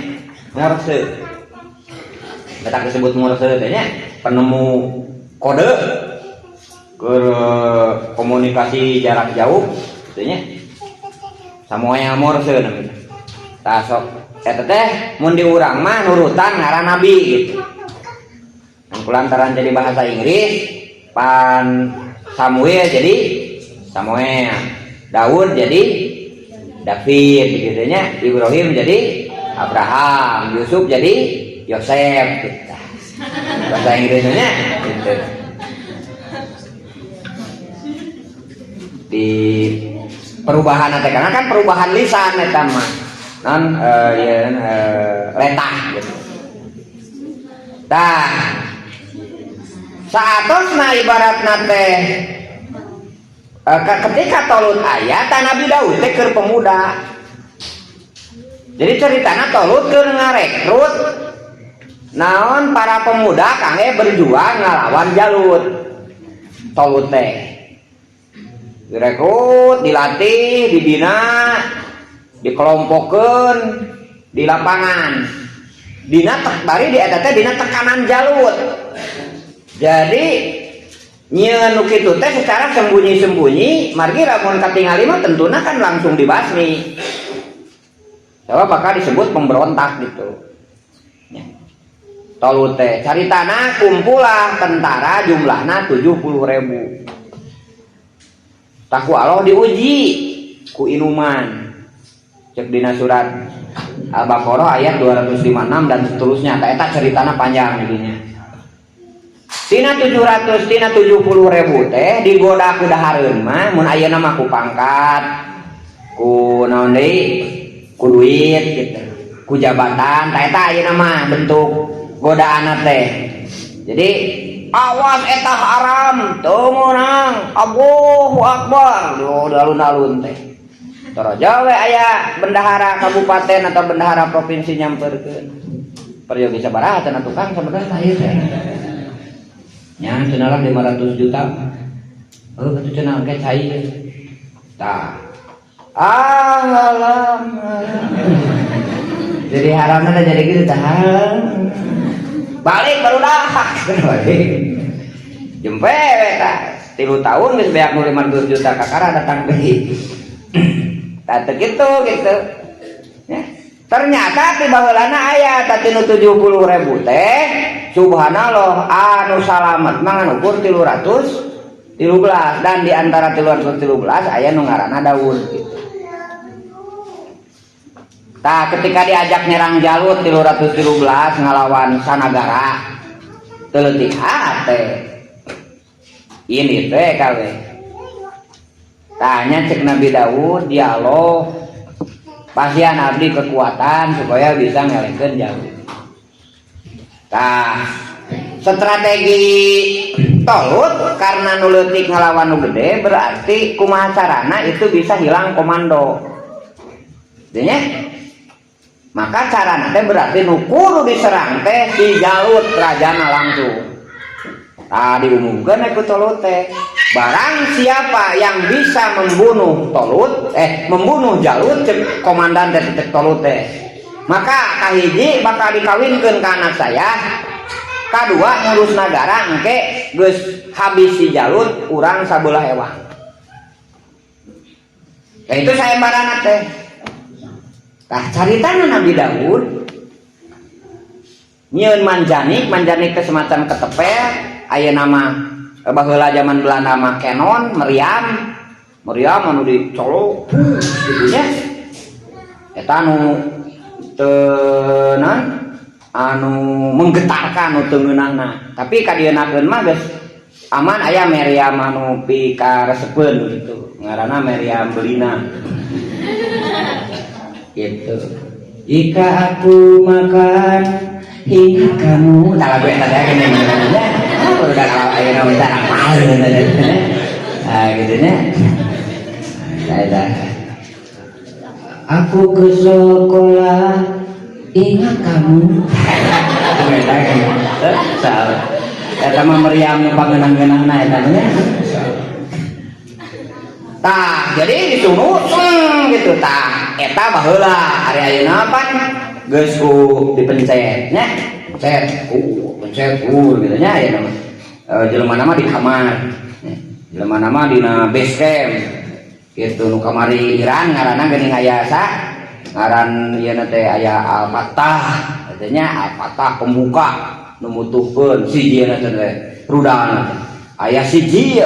Morse. Kita disebut Morse teh nya penemu kode ke komunikasi jarak jauh teh nya. Samuel Morse namanya. Tah sok eta teh mun di urang mah nurutan ngaran nabi gitu. Kulantaran jadi bahasa Inggris pan Samuel jadi Samuel, Daud jadi David gitu nya, Ibrahim jadi Abraham, Yusuf jadi Yosef gitu. Bahasa Inggrisnya gitu. Di perubahan teh karena kan perubahan lisan eta mah. Non letah gitu. Tah saatosna ibaratna teh ketika Tolut aya tah Nabi Daud teh keur pemuda. Jadi ceritana Tolut keur ngarekrut naon para pemuda kangge berjuang ngalawan Jalut. Tolut teh direkrut, dilatih, dibina, dikelompokkeun di lapangan. Dina bari di eta teh dina tekanan Jalut. Jadi nyeun nu kitu teh secara sembunyi-sembunyi margi lamun katingali mah tentuna kan langsung dibasmi. Coba bakal disebut pemberontak gitu. Ya. Tolut teh caritana kumpulah tentara jumlahna 70.000. Taku Allah diuji ku inuman. Cek dina surat Al-Baqarah ayat 256 dan seterusnya. Eta ceritana panjang jadinya. Tina 70.000 teh digoda ku dahareun mah mun ayeuna mah ku pangkat, ku naon deui, ku duit gitu, ku jabatan. Eta ayeuna mah bentuk godaana teh. Jadi awas eta haram, teu meunang, Allahu Akbar, alun-alun teh. Torojo we aya bendahara kabupaten atau bendahara provinsi nyamperkeun. Peryogi sabaraha cenah tukang sabenerna ieu teh. Nya cenah 500 juta. Oh kitu cenah ge cai. Tah. Alam. Jadi haramna jadi gitu tah. Balik baru dah. Balik. Jempe tah. 3 tahun geus beak nu 500 juta kakara datang deui. Tah gitu. Ya. Ternyata di baheulana aya tatinu 70.000 teh subhanallah anu salamet mah ngukur 313 dan di antara 313 aya nu ngaranna Daud gitu. Tah ketika diajak nyerang Jalut 313 ngalawan sanagara teu leutik teh. Ini teh kawe. Tanya cek Nabi Daud dialog pasian abdi kekuatan supaya bisa ngelengkeun Jalut. Nah, strategi tolut karena nu leutik ngalawan nu gede berarti kumaha carana itu bisa hilang komando. Artinya maka carana teh berarti nu kudu diserang teh si Jalut rajana langsung. Diumumkan ku Tolut teh barang siapa yang bisa membunuh Tolut membunuh Jalut komandan teh Tolut teh maka kahiji bakal dikawinkeun ka anak saya, kadua ngurus negara engke geus habis si Jalut urang sabelah ewang. Itu saya barana teh. Tah caritana Nabi Daud nyieun manjanik ke semacam ketepel aya nama baheula zaman Belanda mah Kenon, Meriam anu dicolok kitu nya. Eta anu teunan anu menggetarkan nu teu ngeunangna. Tapi kadienakeun mah geus aman aya Meriam anu pikaresepkeun gitu. Ngaranna Meriam Belina. Gitu. Jika aku makan hingga kamu tak lagu yang tadi gini udah kalau ayo nama tak apa gitu nya. Aku ke sekolah ingat kamu. Salah. Eta mah Meriam nu pangeunang-geunangna eta nya. Tah jadi disuruh gitu tah eta baheula ari ayeuna pan geus ku dipencet nya pencet gitu nya aya nama jelema nama di kamar jelema nama dina base camp gitu nu kamari Iran ngaranna geuning aya ngaran ieu teh aya Al-Fatah katanya Al-Fatah pembuka nu mutuhkeun siji teh rudal aya siji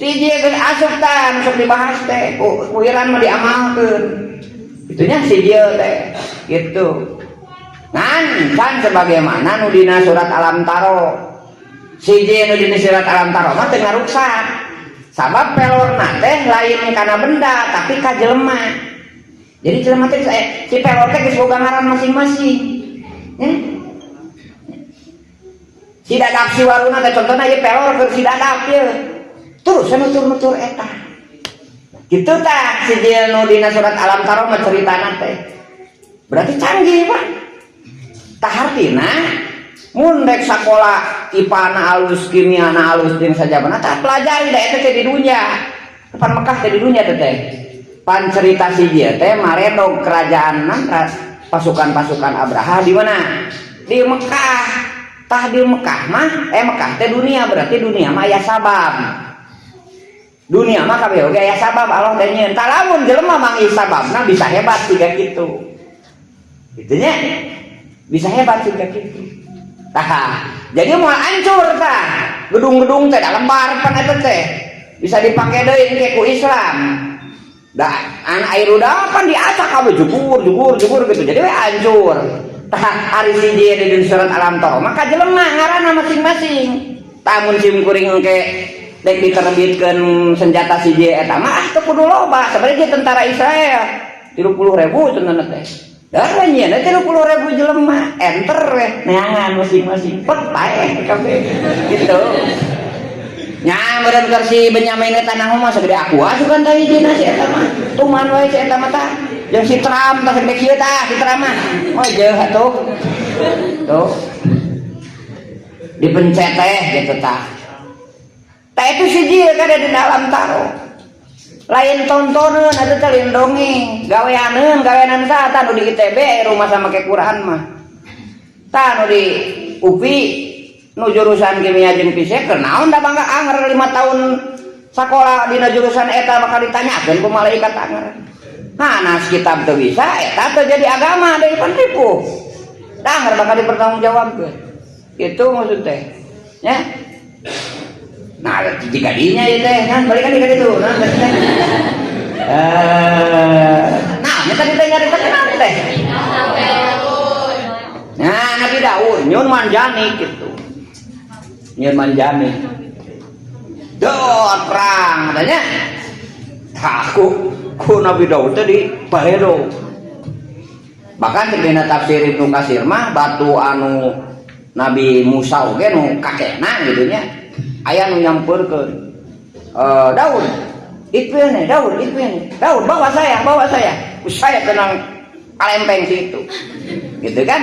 geus asup tah sok dibahas teh ku Iran mah diamalkeun itunya siji teh gitu ngan kan sebagaimana nu dina surat Alam Taro siji nu dina surat Alam Taro mah teu ngaruksak sabab pelorna teh lain kana benda tapi ka jelema jadi jelema teh si pelor teh geus boga ngaran masing-masing si dadap si waruna teh contohna ieu pelor keur si dadap ieu terus nutur eta gitu tak si nu dina surat Alam Taro mah ceritana teh berarti canggih Pak tahartina mun rek sakola IPA-na alus kimia-na alus jeung sajabana tah pelajari da eta teh di dunya depan Mekah teh di dunya teh pan cerita si teh maredog kerajaan pasukan-pasukan Abraha di mana di Mekah tah di Mekah mah Mekah teh dunia berarti dunia mah aya sabab dunia mah kabeh oge aya sabab Allah teh nyieun. Tah lamun jelema manggih sababna bisa hebat siga kitu. Kitu nya. Bisa hebat siga kitu. Tah, jadi moal hancur tah. Gedung-gedung teh da lembar pan eta teh. Bisa dipake deui engke ku Islam. Da an air udah pan diacak kabeh jubur gitu. Jadi we hancur. Tah ari siji di surat Alam Taro maka jelema ngaranna masing-masing. Tah mun sim kuring engke dek diterbitkan senjata si eta mah teu kudu loba sabari tentara Israel 30.000 cenah teh da nyeuna 30.000 jelema enter we neangan masing-masing pet bae kabeh gitu nya meureun keur si Benyamin eta nang mah sagede aku asukan teh hijina si eta mah tuman wae si eta mah tah jeung si Trump tah sagede kieu tah si Trump mah oh jeuh atuh tuh dipencet teh gitu tah. Tah itu siji kada di dalam Taro. Lain tontoneun atuh teh lain dongeng, gaweanan saha tah nu di ITB rumah sama ke Quran mah. Tah nu di UPI nu jurusan kimia jeung fisika keur naon da bangga anger 5 tahun sakola dina jurusan eta bakal ditanyakeun ku malaikat anger. Nah, kitab teu bisa eta teh jadi agama deui pan tipu. Da anger bakal dipertanggungjawabkeun. Itu maksud teh. Ya. Nah, jika dinya ya teh, kan balikan di itu. Nah, kita ditanya teh. Nah, Nabi Daud nyun manjani gitu. Nyun manjani. Dot perang katanya. Aku Nabi Daud tadi Bahedo. Bahkan dina tafsir Ibnu Katsir mah batu anu Nabi Musa oge nu kakekna gitu nya. aya nu nyampeurkeun Daud ipeuneun Daud bawa saya saya tenang kalempeng situ gitu kan.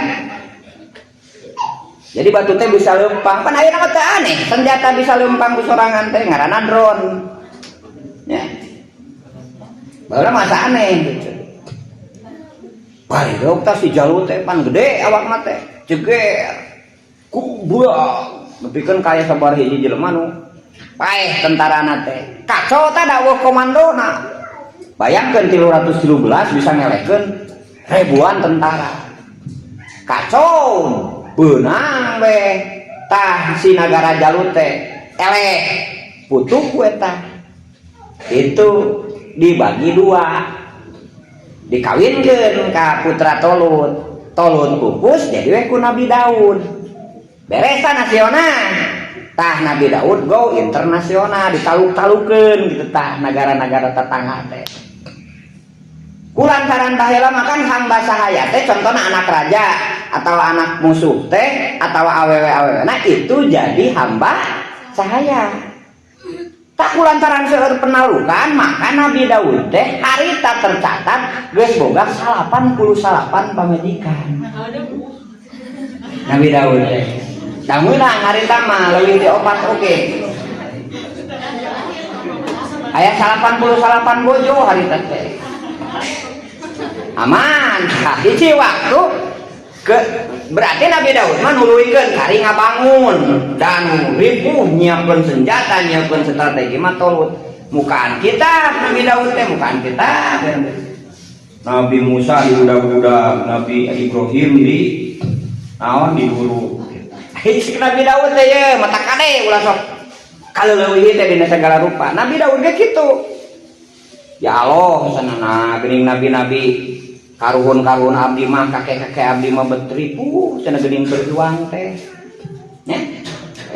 Jadi batu teh bisa lempang pan ayeuna mah teu aneh senjata bisa lempang ku sorangan teh ngaranna drone ya baheula masa aneh gitu. Bari dok tas si Jalut teh pan gede awakna teh jeger kubuak nepikeun kaya sabar hiji jelema nu paeh tentarana teh kacau teh dawuh komandona bayangkeun 313 bisa ngelehkeun ribuan tentara kacau beunang we tah si nagara Jalut teh eleh putuh we tah itu dibagi dua dikawinkeun ka putra Tolut pupus jadi we ku Nabi Daud beresan nasional tah Nabi Daud go internasional ditaluk-talukeun gitu tah negara-negara tetangga teh kulantaran tah heula makan hamba sahaya teh contohna anak raja atau anak musuh teh atau awewe nah itu jadi hamba sahaya tak kulantaran seueur penalukan maka Nabi Daud teh harita tercatat geus boga 88 pamajikan Nabi Daud teh damunna harita mah leuwih di 4 oge aya 88 bojo harita teh aman hiji waktu berarti Nabi Daud mah nuluikeun kari ngabangun dan ribuh nyiapkeun senjata nyiapkeun strategi mah Tolut mukaan kita Nabi Daud teh mukaan kita Nabi Musa di budak-budak Nabi Ibrahim di naon di buru hiji Nabi Daud teh ye mata kade ulah sok kaleuwih teh dina segala rupa Nabi Daud ge kitu ya Allah sanana geuning nabi-nabi karuhun abdi mah kakek-kakek abdi mah betripu cenah geuning berjuang teh nya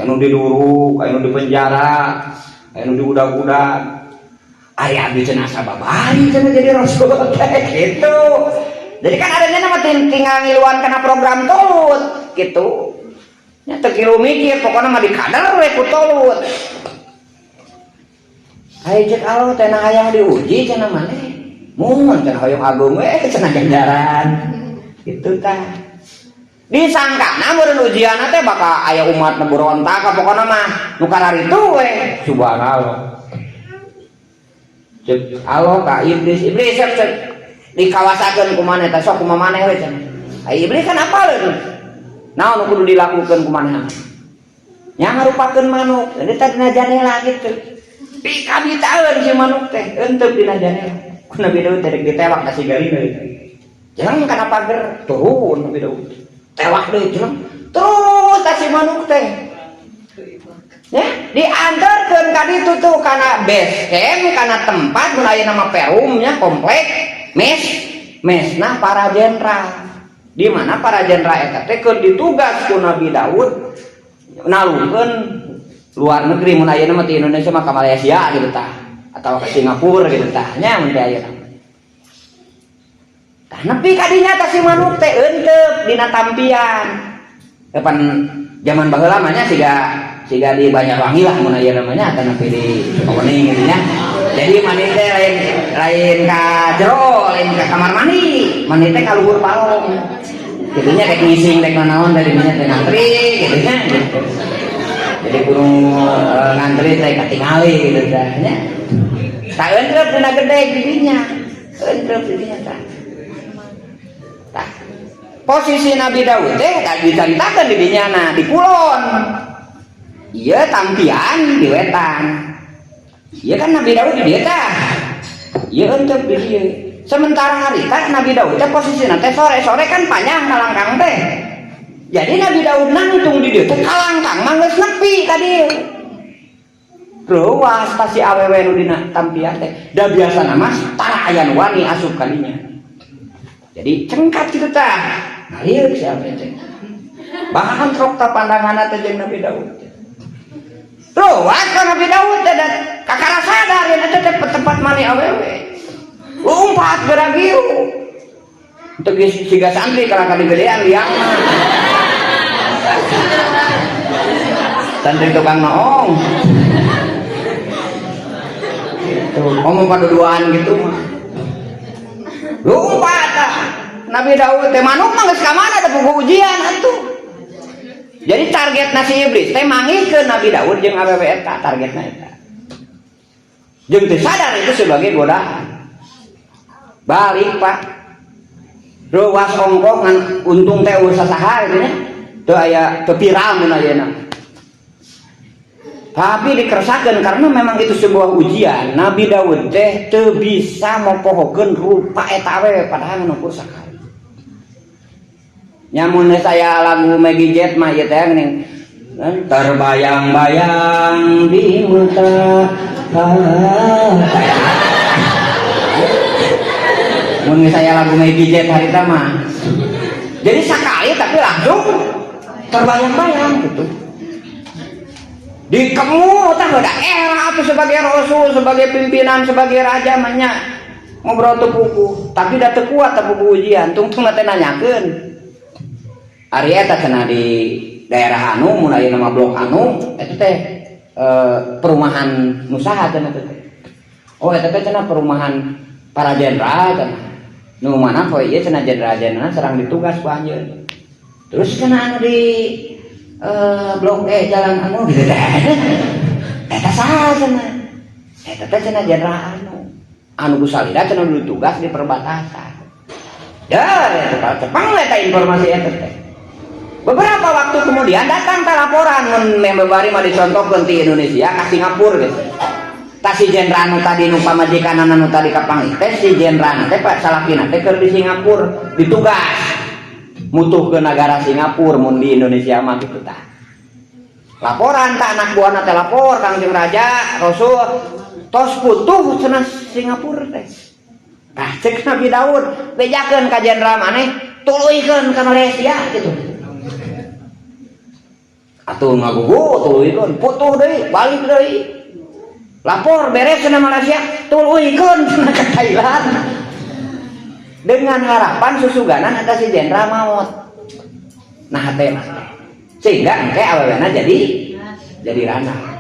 anu diduru anu di penjara anu di budak-budak ari abdi cenah sababari cenah jadi rasul teh gitu jadi kan adanya nama tinggal ngiluan kana program Tolut gitu nya teu kilu mikir pokona mah dikadar we ku Tolut aya cek Allah teh na hayang diuji cenah maneh mun cenah hoyong agung we cenah ganjaran itu tah disangkana meureun ujianna teh bakal aya umat nu berontak pokona mah nu kararitu we subhanallah cek Allah ka iblis cek dikawasakeun ku maneh teh sok kumaha maneh we cenah ai iblis kan apaleun naon nu kudu dilakukeun ku maneh nya ngarupakeun manuk eta dina janela gitu dikabitaeun si manuk teh eunteup dina janela Nabi Daud teh ditewak ka si galina jeung kana pager turun Nabi Daud tewak deui jeung terus ka si manuk teh ya diantarkeun ka ditu tuh kana base camp kana tempat mun aya nama perumnya komplek mesna para jenderal di mana para jenderal eta teh keur ditugas ku Nabi Daud nalungkeun luar negeri mun aya mah di Indonesia mah ka Malaysia gitu tah atau ke Singapura gitu tah nya mun teh aya tah nepi ka dinya tah si manuk teh eunteup dina tampian depan zaman baheula mah nya siga di Banyuwangi lah mun aya namanya atau nepi di Sukoning gitu nya jadi mani teh lain ka jero lain ka kamar mandi mani teh ka luhur palong kitu nya dek ngising dek naon dari dinya teh ngantri gitu nya jadi kudu ngantri teh katingali gitu tah nya tak eunteup dina gede didinya eunteup didinya tah posisi Nabi Daud teh tak dicaritakeun didinya nah di kulon ieu tampian di wetan ieu kan Nabi Daud di dieu tah ieu eunteup di dieu sementara harita Nabi Daud teh posisina teh sore-sore kan panjang kalangkang teh jadi Nabi Daud nangtung di dieu teh kalangkang mah geus nepi ka dieu ruas pasti awewe nu dina tampian teh da biasana mah tara aya nu wani asup kalinya jadi cengkat kitu tah ngalieur si abdi teh bahkan trok ta pandanganna teh jeung Nabi Daud ruas ka Nabi Daud teh da kakara sadar yen eta teh tempat mani awewe umpat geragiu teu geus siga santri kalangkang gedean liang mah santri tukang noong tuh ngomong pada duaan gitu mah lupa tak Nabi Daud teh manuk mah geus ka mana teh puguh ujian atuh jadi target nasi iblis teh manggih ke Nabi Daud jeung awewe eta targetna eta jeung teu sadar itu sebagai godaan balik Pak ruas ongkong ngan untung teh usaha saha itu nya teu aya teu viral mun ayeuna tapi dikeresakeun karena memang itu sebuah ujian Nabi Daud teh teu bisa mopohokeun rupa eta we padahal nukur sakali nyamun saya lagu Maggie Jet mah ieu teh geuning terbayang-bayang di mata mun saya lagu Maggie Jet harita mah jadi sakali tapi langsung terbayang-bayang gitu di kamu tah daerah atau sebagai rasul, sebagai pimpinan, sebagai raja banyak ngobrol teu puguh, tapi da teu kuat teh puguh ujian, tungtung teh nanyakeun. Ari eta cenah di daerah anu mun aya nama blok anu eta teh perumahan nusaha cenah teh. Oh eta teh cenah perumahan para jenderal cenah. Nu mana poe ieu cenah jenderal-jenderal serang ditugas ku anjeun. Terus cenah anu di blok jalan anu gitu teh eta saha cenah eta teh cenah jenderal anu Gusalida cenah dulu tugas di perbatasan ya eta tepang eta informasi eta teh beberapa waktu kemudian datang laporan mun membari mah dicontohkeun ti Indonesia ka Singapura gitu tah si jenderal anu tadi nu pamajikan anu tadi kapangih teh si jenderal teh Pak salakina teh keur di Singapura ditugas mutuh ke negara Singapura mun di Indonesia mah kitu tah laporan tak anak buahna teh lapor Kangjeng Raja Rasul tos putuh cenah Singapura teh tah cek Nabi Daud bejakeun ka jenderal maneh tuluikeun ka Malaysia gitu atuh ngagugu tuluikeun putuh deui balik deui lapor beres cenah Malaysia tuluikeun cenah ka Thailand dengan harapan susuganan eta si jenderal maut nah teh sehingga engke awewena jadi ranah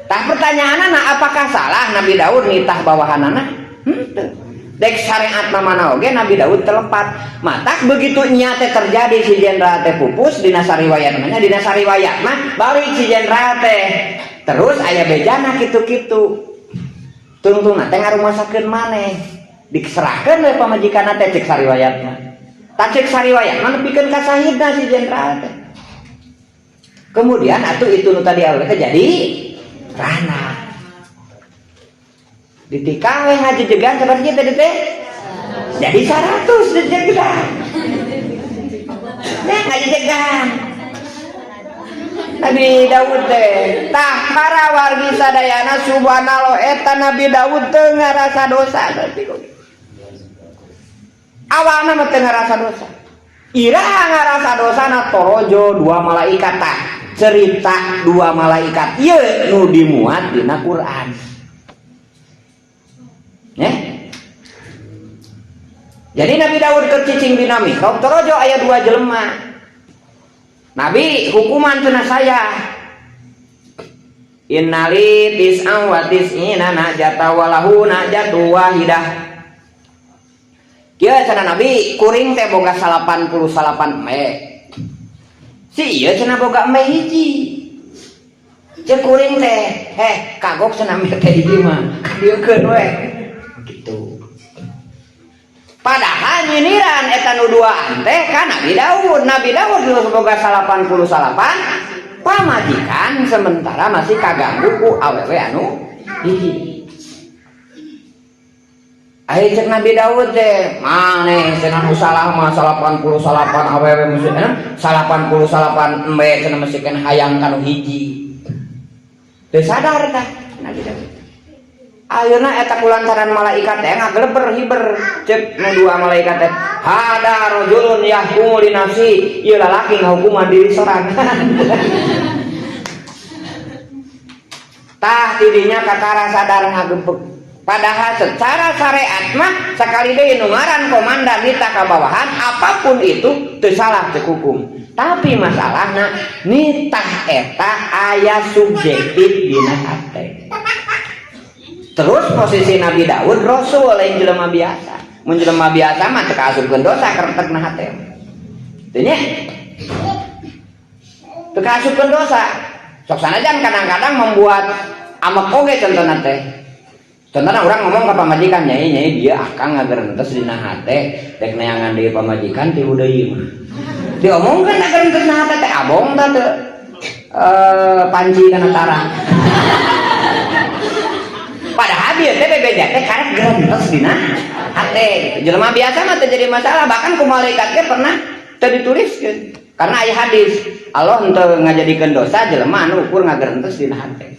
tah pertanyaanna apakah salah Nabi Daud nitah bawahanana dek syariat mana oge Nabi Daud telepat matak begitu nya teh terjadi si jenderal teh pupus dina sariwayatna dina sariwayat mah balik si jenderal teh terus aya bejana kitu-kitu tungtungna teh ngarumasakeun maneh diserahkan oleh pamajikan teh cek sariwayatna tak cek sariwayatna nepikeun ka sahidna si jenderal teh kemudian atuh itu nu tadi awal teh jadi ranah ditikah we ngajejegan seperti tadi teh jadi 100 dijejegan nah ngajejegan Nabi Daud teh tah karawargi sadayana subhanallah eta Nabi Daud teu ngarasa dosa awalna mah teu ngarasa dosa iraha ngarasa dosana torojo dua malaikat tah cerita dua malaikat ieu nu dimuat dina Quran jadi Nabi Daud keur cicing dina mihrab torojo aya 2 jelema Nabi hukuman cenah saya innali tis'an wa tis'ina najata walahu najatu wahidah kieu cenah Nabi kuring teh boga 88 eme si ieu cenah boga eme hiji cek kuring teh kagok cenah eme teh hiji mah kadieukeun we gitu padahal nyiniran eta nu duaan teh ka Nabi Daud dulu boga 88 pamajikan sementara masih kaganggu ku awewe anu hiji akhir cek Nabi Daud teh maneh cenah nu salah mah 88 awewe mesti 88 embe cenah mesti kana hayang kanu hiji teu sadar tah Nabi Daud ayeuna eta kulantaran malaikat teh ngagleber hiber cek nu 2 malaikat teh hada rajulun yahkumu li nafsi ieu lalaki ngahukuman diri sorangan tah tidinya kakara sadar ngagempek padahal secara syariat mah sakali deui nu ngaran komandan nita ka bawahan apapun itu teu salah cek hukum Tapi masalahna nitah eta aya subjektif dina hate. Terus posisi Nabi Daud Rasul lain jelema biasa. Mun jelema biasa mah teu kaasupkeun dosa karentekna hate. Teu nya. Teu kaasupkeun dosa. Sok sanajan kadang-kadang membuat amek oge contohna teh. Contohna orang ngomong ke pamajikan nyai dia akang ngagerentes dina hate rek neangan deui pamajikan ti deui mah. Diomongkeun ngagerentes dina hate teh abong teh teu panci kana tarang. Padahal dia teh bebeja teh karek gerentes dina hate gitu. Jelema biasa mah teu jadi masalah, bahkan ku malaikat teh pernah teu dituliskeun. Karena aya hadis Allah henteu ngajadikeun dosa jelema anu ukur ngagerentes dina hate.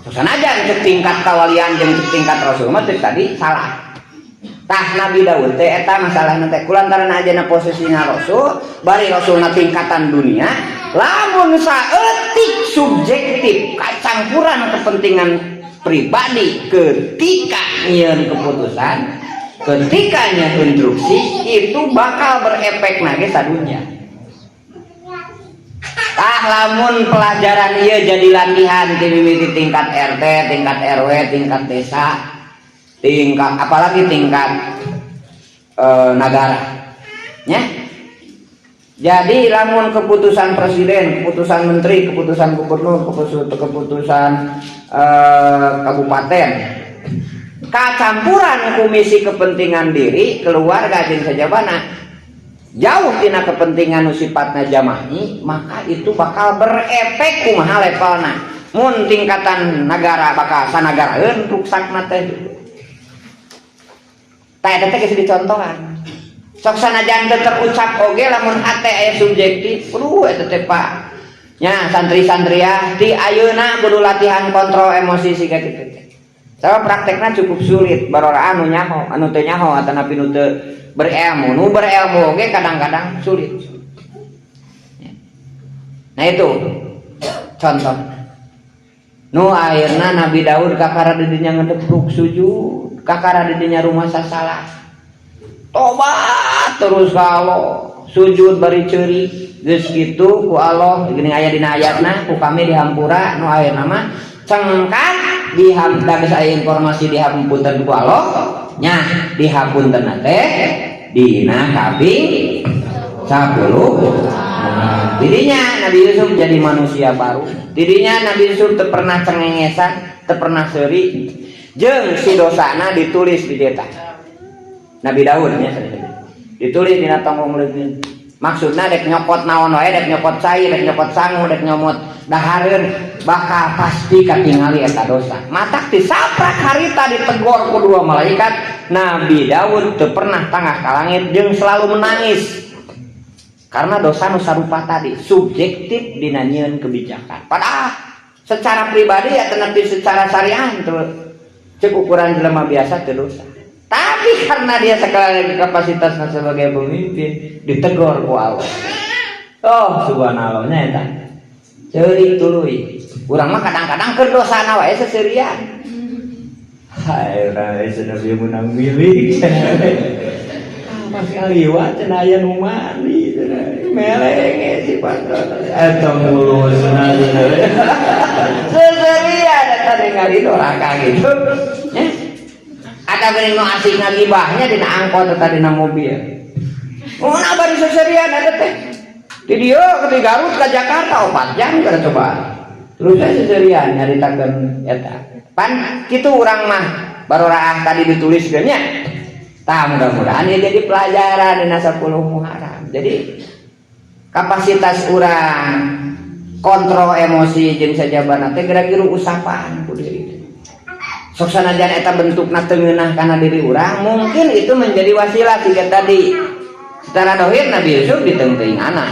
Sanajan cek tingkat kawalian jeung cek tingkat rasul mah tadi salah. Tah Nabi Daud teh eta masalahna teh kulantaran ajana posisinya rasul, bari rasulna tingkatan dunia, lamun saeutik subjektif kacampuran kepentingan pribadi ketika nyieun keputusan, ketika nyieun instruksi itu bakal berefek nage sadunya. Lamun pelajaran ieu jadi latihan di mimiti tingkat RT, tingkat RW, tingkat desa, tingkat apalagi tingkat negara. Nya. Jadi lamun keputusan presiden, keputusan menteri, keputusan gubernur, keputusan kabupaten, kacampuran komisi kepentingan diri, keluarga jeung sajabana jauh tina kepentingan sifatna jamahi, maka itu bakal berefek kumaha levelna. Mun tingkatan negara bakal sanagaraeun ruksakna teh. Tah eta teh geus dicontohan. Sok sanajan teu terucap oge lamun hate aya subjektif, eta teh Pak. Nya santri-santriah ti ayeuna kudu latihan kontrol emosi siga kitu teh. Sabab praktekna cukup sulit, barora anu nyaho, anu teu nyaho atanapi nu teu berilmu, nu berilmu oke kadang-kadang sulit. Nah itu contoh. Nu akhirna Nabi Daud kakara di dinya ngedepruk sujud, kakara di dinya rumah sasalah. Tobat terus ka Allah, sujud bari ceuri, geus kitu ku Allah geuning aya dina ayatna ku kami dihampura nu akhirna mah cengkan dihamda geus aya informasi dihampunten ku Allah. Nya dihapunten teh dina kabing 10. Didinya Nabi Yusuf jadi manusia baru. Didinya Nabi Yusuf teu pernah cengengesan, teu pernah seuri. Jeung si dosana ditulis di dieu tah. Nabi Daud nya ditulis dina tongkong leuweung. Maksudna dek nyopot naon wae, dek nyopot cai, dek nyopot sangu, dek nyomot dahareun bakal pasti katingali eta dosa. Matak disaprak harita ditegor ku dua malaikat. Nabi Daud teu pernah tangah ka langit jeung selalu menangis. Karena dosa nu sarupa tadi subjektif dina nyieun kebijakan. Padahal secara pribadi ya tenepi secara syariah teu cek ukuran jelema biasa teu dosa. Tapi karena dia sekali lagi kapasitasnya sebagai pemimpin ditegur ku Allah. Oh subhanallah nya eta. Ceurik tuluy. Urang mah kadang-kadang keur dosana wae seseurian. Hai urang sudah bieu menang milik. Masih aliwat cenah aya nu mandi cenah. Meleng si patron. Eta mulus cenah. Seseurian eta ningali doraka gitu. Ada geuning nu asik ngagibahnya dina angkot atau dina mobil. Mun abadi seserian ada teh. Di dieu ke Garut ka Jakarta 4 jam kada coba. Terus saya seserian nyaritakeun eta. Pan kitu urang mah baroraah tadi dituliskeun nya. Tah mudah-mudahan ieu jadi pelajaran dina 10 Muharram. Jadi kapasitas urang kontrol emosi jeung sajabana teh gara-gara usapan ku diri. Sok sanajan eta bentukna teu ngeunah kana diri urang, mungkin itu menjadi wasilah tiga tadi. Secara dohir Nabi Yusuf ditengteuingana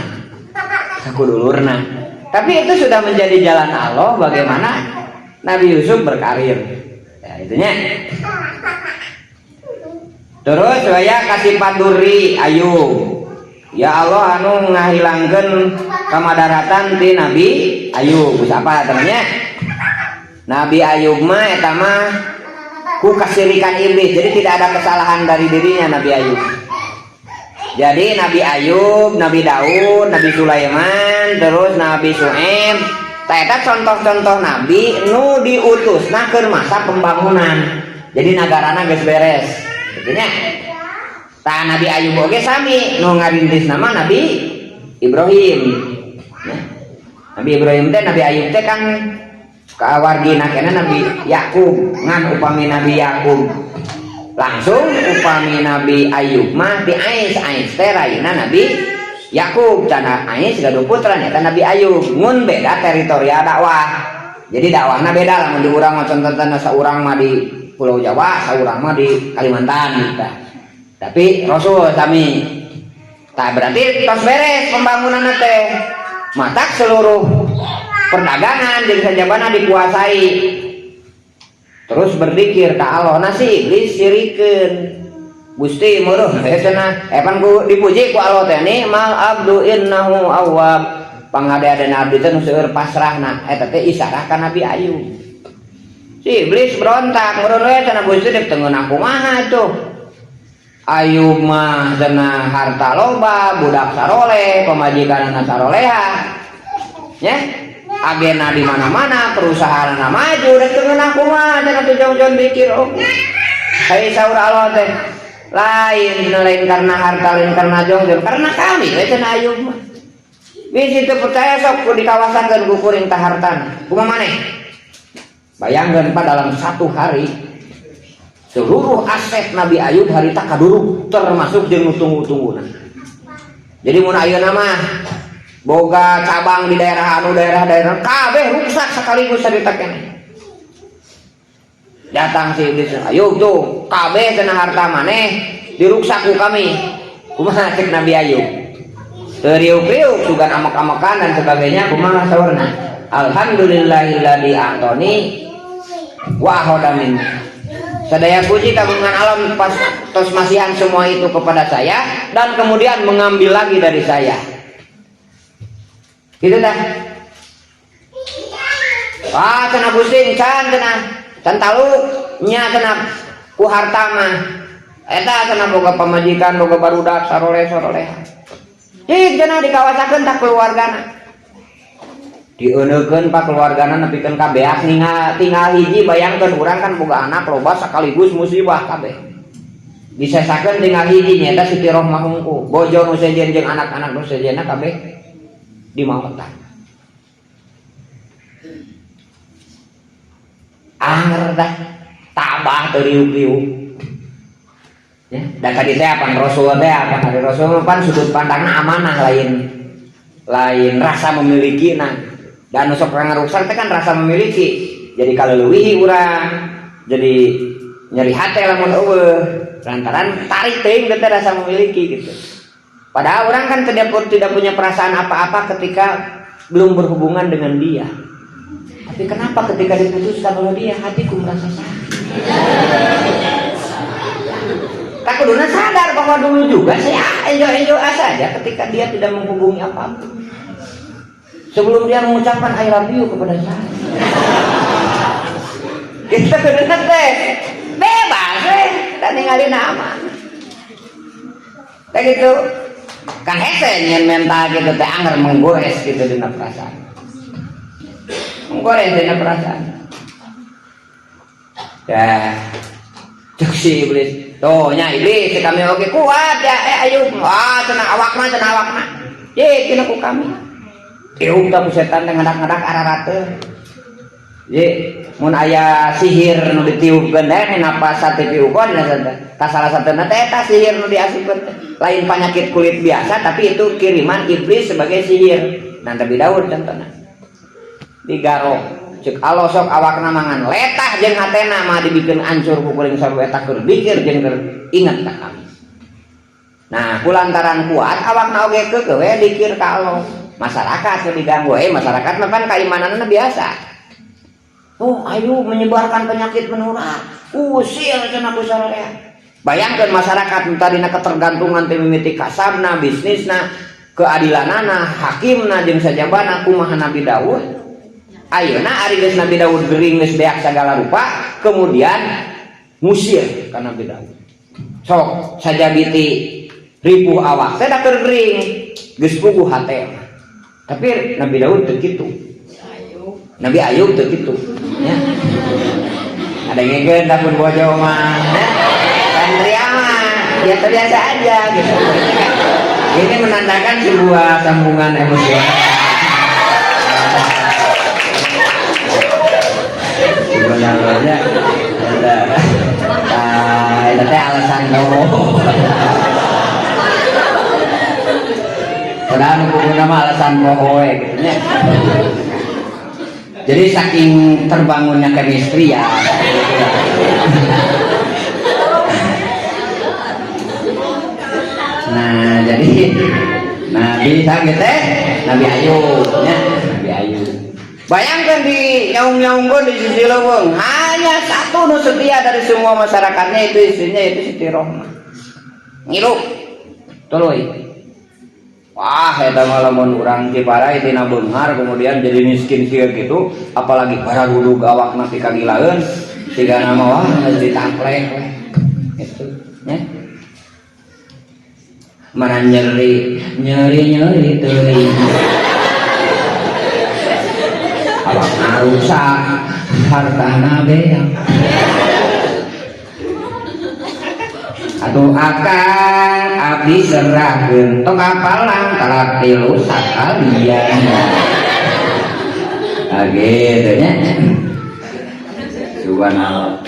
saku dulurna. Tapi itu sudah menjadi jalan Allah bagaimana Nabi Yusuf berkarir. Ya itunya. Terus saya kasih panduri Ayub. Ya Allah anu ngahilangkeun kamadaratan ti Nabi Ayub. Siapa namanya? Nabi Ayub mah eta mah ku kasirikan iblis, jadi tidak ada kesalahan dari dirinya Nabi Ayub. Jadi Nabi Ayub, Nabi Daud, Nabi Sulaiman, terus Nabi Syuaib, eta contoh-contoh nabi nu diutusna keur masa pembangunan. Jadi nagarana geus beres. Gitu nya. Tah Nabi Ayub oge sami nu ngarintis nama Nabi Ibrahim. Ya. Nabi Ibrahim teh Nabi Ayub teh kan kawargina kena Nabi Yakub, ngan upami Nabi Yakub langsung upami Nabi Ayub mah di Ais teh rayuna Nabi Yakub, tanah Ais gaduh putra nya Nabi Ayub. Mun beda teritorial dakwah. Jadi dakwahna beda lamun di urang mah contohna saurang mah di Pulau Jawa, saurang mah di Kalimantan gitu. Tapi Rasul sami. Tak berarti tos beres pembangunan teh. Matak seluruh perdagangan jadi sajabana dikuasai. Terus berzikir ka Allah, nasi iblis sirikeun. Gusti meureun cenah pan ku dipuji ku Allah teh ni mal abdu innahu awwab. Pangadea-adena abdi teh nu seueur pasrahna eta teh isyarat ka Nabi Ayub. Si iblis berontak meureun we cenah Gusti deuk teu ngeunah kumaha atuh. Ayub mah cenah harta loba, budak saroleh, pemajikanna saroleha. Ya, agena di mana-mana, perusahaanna maju, deuk teu ngeunah kumaha cenah teu jauh-jauh mikir oh. Hai saur Allah teh lain karena harta, lain karena jongjong, karena kami we cenah Ayub mah. Bisi teu percaya sok ku dikawasakeun ku kuring tah hartana. Kumaha maneh? Bayangkeun pa dalam satu hari seluruh aset Nabi Ayub harita kaduruk termasuk jeung nu tunggu-tungguna. Jadi mun ayeuna mah boga cabang di daerah kabeh rusak sekaligus harita keneh. Datang si iblis, Ayub tuh kabeh cenah harta maneh diruksak ku kami. Kumaha cek Nabi Ayub? Teu riuk-riuk sugan amek-amekan dan sebagainya, kumaha saurna? Alhamdulillahilladzi a'tani wa hodamin. Sadaya puji kagungan alam pas tos masihan semua itu kepada saya dan kemudian mengambil lagi dari saya. Gitu dah. Wah, cenah Gusti can taluk nya cenah ku harta mah. Eta cenah boga pamajikan, boga barudak saroleh-saroleh. Cik cenah dikawasakeun tak keluargana. Dieuneukkeun pak keluargana nepikeun kabeak tinggal hiji. Bayangkeun urang kan boga anak loba sekaligus musibah kabeh. Disesakeun tinggal hiji nya eta Siti Rohmah hungku. Bojo nu sejen jeung anak-anak nu sejenna kabeh dimaotan. Anger dah tabah teu riuk-riuk. Ya, da kadi teh apan Rasul teh apan hari Rasul pan sudut pandangna amanah lain rasa memiliki nah. Dan nusok ngarusak teh kan rasa memiliki. Jadi kalau leuwih urang jadi nyeri hate lamun eueuh lantaran tarik teuing teh rasa memiliki gitu. Padahal orang kan tidak punya perasaan apa-apa ketika belum berhubungan dengan dia. Tapi kenapa ketika diputuskan oleh dia hatiku merasa sakit. Tak kuduna sadar bahwa dulu juga saya enjoy saja ketika dia tidak menghubungi apapun. Sebelum dia mengucapkan I love you kepada saya. Kita kuduna teh bebas dan ninggalin aman. Kayak gitu. Kan hese nyen mental gitu teh anger menggores gitu dina perasaan. Menggores dina perasaan. Ya. Cek si iblis. Tuh nya iblis kami oke kuat ya Ayub. Wah cenah awakna. Ye kina ku kami. Tiup da setan teh ngadak-ngadak ararateun. Ye mun aya sihir nu ditiupkeun teh napa sate piukon ka salah satuna teh eta sihir nu diasupkeun teh. Lain penyakit kulit biasa tapi itu kiriman iblis sebagai sihir. Dan Nabi Daud contohna. Digarok cek Allah sok awakna mangan letah jeung hatena mah dibikeun ancur ku kuring sarua eta keur pikir jeung keur inget ka kami. Nah, kulantaran kuat awakna oge keukewe dikir ka Allah. Masyarakat teu diganggu masyarakat mah kan keimananna biasa. Oh, ayo menyebarkan penyakit menular. Usil cenah ku sararea. Bayangkeun masyarakat tadina ketergantungan teh mimiti kasabna, bisnisna, keadilanana, hakimna jeung sajabana kumaha Nabi Daud. Ayeuna ari geus Nabi Daud gering geus beak sagala rupa, kemudian ngusir ka Nabi Daud. Sok sajabiti ripuh awak teh da keur gering geus puguh hate mah. Tapi Nabi Daud teu kitu. Nabi Ayub teu kitu nya. Ada gegeun da pun bojo mah nya. Kan ria mah biasa biasa aja gitu. Ini menandakan sebuah sambungan emosional. Sebenarnya itu teh alasan kamu. Padahal bukan nama alasan pohoe gitu nya. Jadi saking terbangunnya chemistry ya. Nah, jadi Nabi sanget Nabi Ayub nya, Nabi Ayub. Bayangkan di nyaung-nyaungkeun di sisi leuweung hanya satu nu setia dari semua masyarakatnya, itu istrinya, itu Siti Rohmah. Ngilu tuluy. Wah, eta mah lamun urang Ciparai tina beunghar kemudian jadi miskin sieu kitu, apalagi para guru awakna ti kagilaeun, siga nama wah geus ditaplek we. Itu nya. Mana nyeri teuing. Awak ngarusak hartana beak. Atuh akang abdi serahkeun tong apalang talak 3 sakalian. Gitu nya. Subhanallah.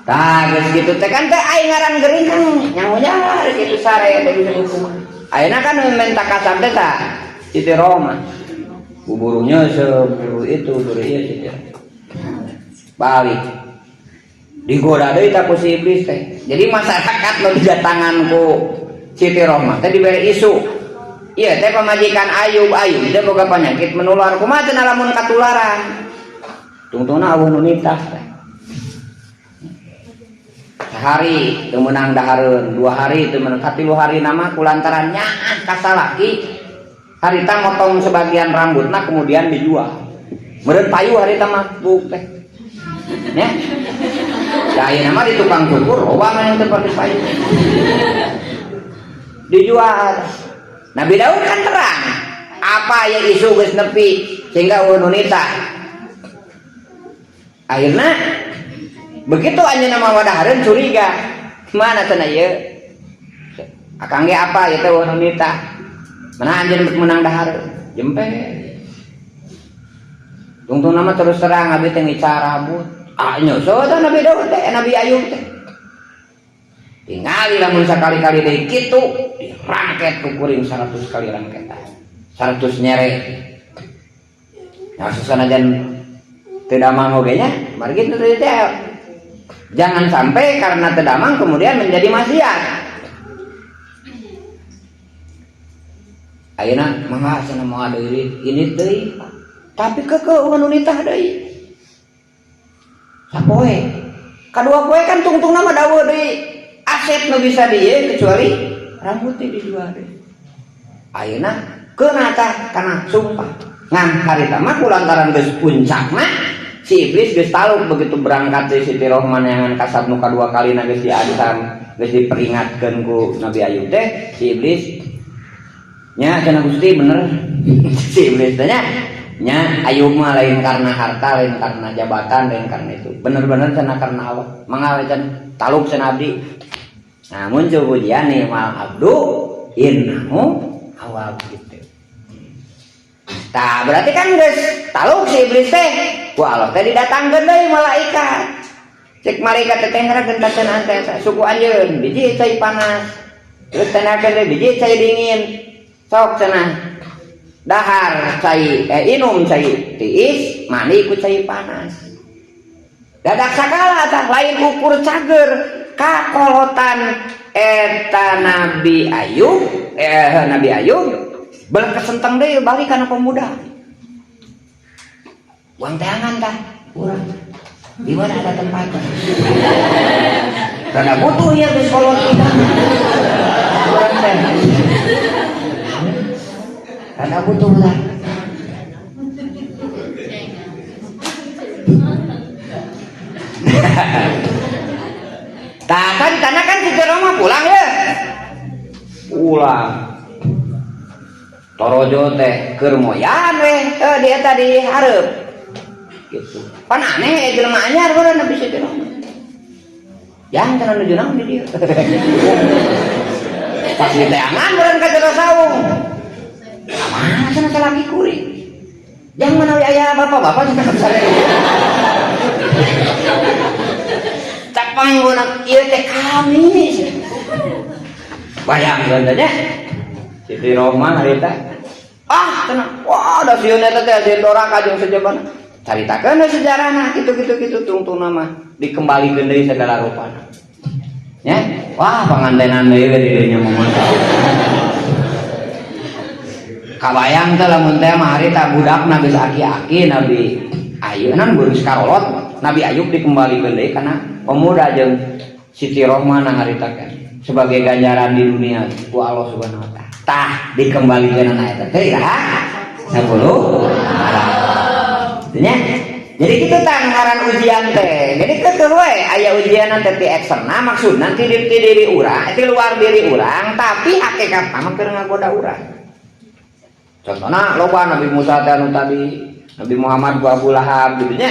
Tah geus kitu teh kan teh aing ngaran geuring kan nyangunyar kitu sare teh bisa hukuman. Ayeuna kan minta kasar teh tah Siti Rohmah. Buburunya seburu itu buru ieu Siti. Balik. Digoda deui tah ku si iblis teh. Jadi masyarakat nu didatangan ku Siti Rohmah teh dibere isu. Ieu teh pamajikan Ayub teh boga panyakit menular. Kumaha teh lamun katularan? Tungtungna aweuh nu nitah teh. Sehari teu meunang dahareun, 2 hari teu meunang, 3 hari nama kulantaran nyaah ka salaki. Harita motong sebagian rambutna kemudian dijual. Meureun payu harita mabuk teh. Nya. Da ayeuna mah di tukang cukur loba mah teu pake payu. Dijual. Nabi Daud kan terang. Apa aya isu geus nepi sehingga nu nitah. Akhirna begitu anjeunna mah wadahareun curiga. Mana cenah ieu? Akang ge apa ieu teh wanita? Mana anjeun menang dahareun? Jempe. Tungtungna mah terus terang abi teh ngicar rambut. Ah nyosot Nabi Daud teh, Nabi Ayub teh. Tingali lamun sakali-kali deui kitu, dirangket ku kuring 100 kali rangketan. 100 nyere. Nah sasanajan teu damang oge nya, margi teh teh. Jangan sampai karena tedamang kemudian menjadi maksiat. Ayeuna mangga cenah moal deui ini teuing. Tapi kekeuh nu nitah deui. Sapoe. Kadua poe kan tungtungna mah daweuh deui. Aset nu bisa dieu kecuali rambut teh dijual deui. Ayeuna keuna tah kana sumpah. Ngan harita mah kulantaran geus puncakna si iblis geus taluk begitu berangkat dari Siti Rohmah yang kasab nu kadua kali geus diancam, geus diperingatkeun ku Nabi Ayub teh si iblis nya cenah Gusti bener si iblis teh nya Ayub mah lain karena harta, lain karena jabatan, lain karena itu. Bener-bener cenah karena Allah. Mangga can taluk cenah abdi. Nah muncul pujian nih mal abdu innahu awwab gitu. Tah berarti kan geus taluk si iblis teh ku Allah teh didatangkeun deui malaikat. Cek malaikat teh ngarakeun taceunaan teh suku anjeun biji cai panas. Terus tenakeun deui biji cai dingin. Sok cenah dahar cai inum cai tiis, mandi ku cai panas. Dadak sakala tah lain ukur cager kakolotan eta Nabi Ayub belah kesenteng deui balik kana pemuda. Uang teangan tah urang. Di mana ada tempatnya? Karena butuh ya geus kolot kita. Urang teh. Karena butuh lah. Tah kan karena kan Siti Rohmah pulang ya. ulang torojo teh keur moyan we dia tadi hareup gitu pan aneh jelema anyar urang nepi situ yang kana nuju naon di dieu pas diteangan urang ka jero saung mana cenah laki kuring yang mana aya bapak-bapak cenah kabsare capang ieu teh kami bayangkeun teh Siti Roma harita cenah wah da sieun eta teh dendora ka jeung sejabana caritakeun sejarahna kitu tungtungna mah dikembalikeun deui segala rupana nya wah pangantenan deui di dieu nya momen kabayang teh lamun teh mah harita budakna geus aki-aki Nabi Ayeunan geus karolot Nabi Ayub dikembalikeun deui kana pemuda jeung Siti Roma na harita kan sebagai ganjaran di dunia ku Allah Subhanahu wa taala tah dikembalikan anak itu ya 10 nya jadi kita ngaran ujian teh jadi kedua aya ujian nanti di eksternal maksud nanti di diri urang di luar diri urang tapi hakikat mah keur ngagoda urang contohna loba Nabi Musa teh anu tadi Nabi Muhammad ku Abu Lahab gitu nya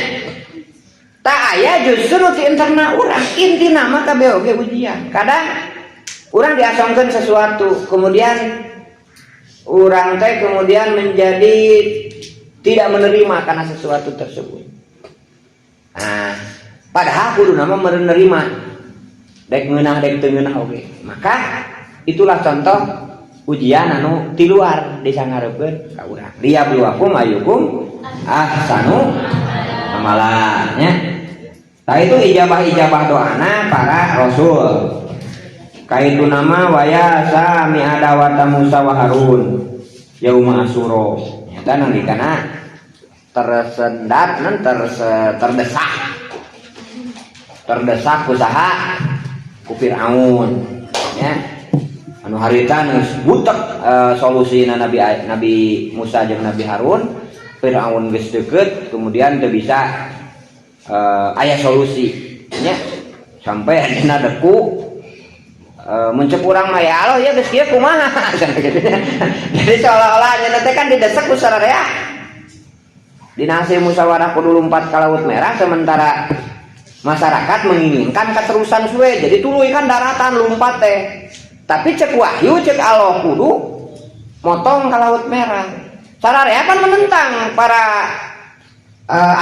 tak aya justru di internal urang intina mah kabeh oge ujian kadang urang diasongkeun sesuatu kemudian urang teh kemudian menjadi tidak menerima karena sesuatu tersebut. Nah, padahal kudu nama menerima dek ngeunah dek teu ngeunah oge. Maka itulah contoh ujian anu di luar disangareupeun ka urang. Liyabluwakum ayyukum ahsanu amalan nya. Tah itu ijabah-ijabah doana para rasul. Kaitu nama waya sami adawata Musa wa Harun yauma Asyura nyata nangikana tersendat nan terdesak usaha ku Firaun ya anu harita geus butek solusina Nabi Musa jeung Nabi Harun Firaun geus deukeut kemudian teu bisa aya solusi nya sampai ayeuna deku muncul kurang mah ya Allah ya geus kieu kumaha jadi seolah-olah nya teh kan didesak ku sararea dina hasil musyawarah kudu lompat ka Laut Merah sementara masyarakat menginginkan keterusan suwe jadi tuluy kan daratan lompat teh tapi cek wahyu cek Allah kudu motong ka Laut Merah sararea kan menentang para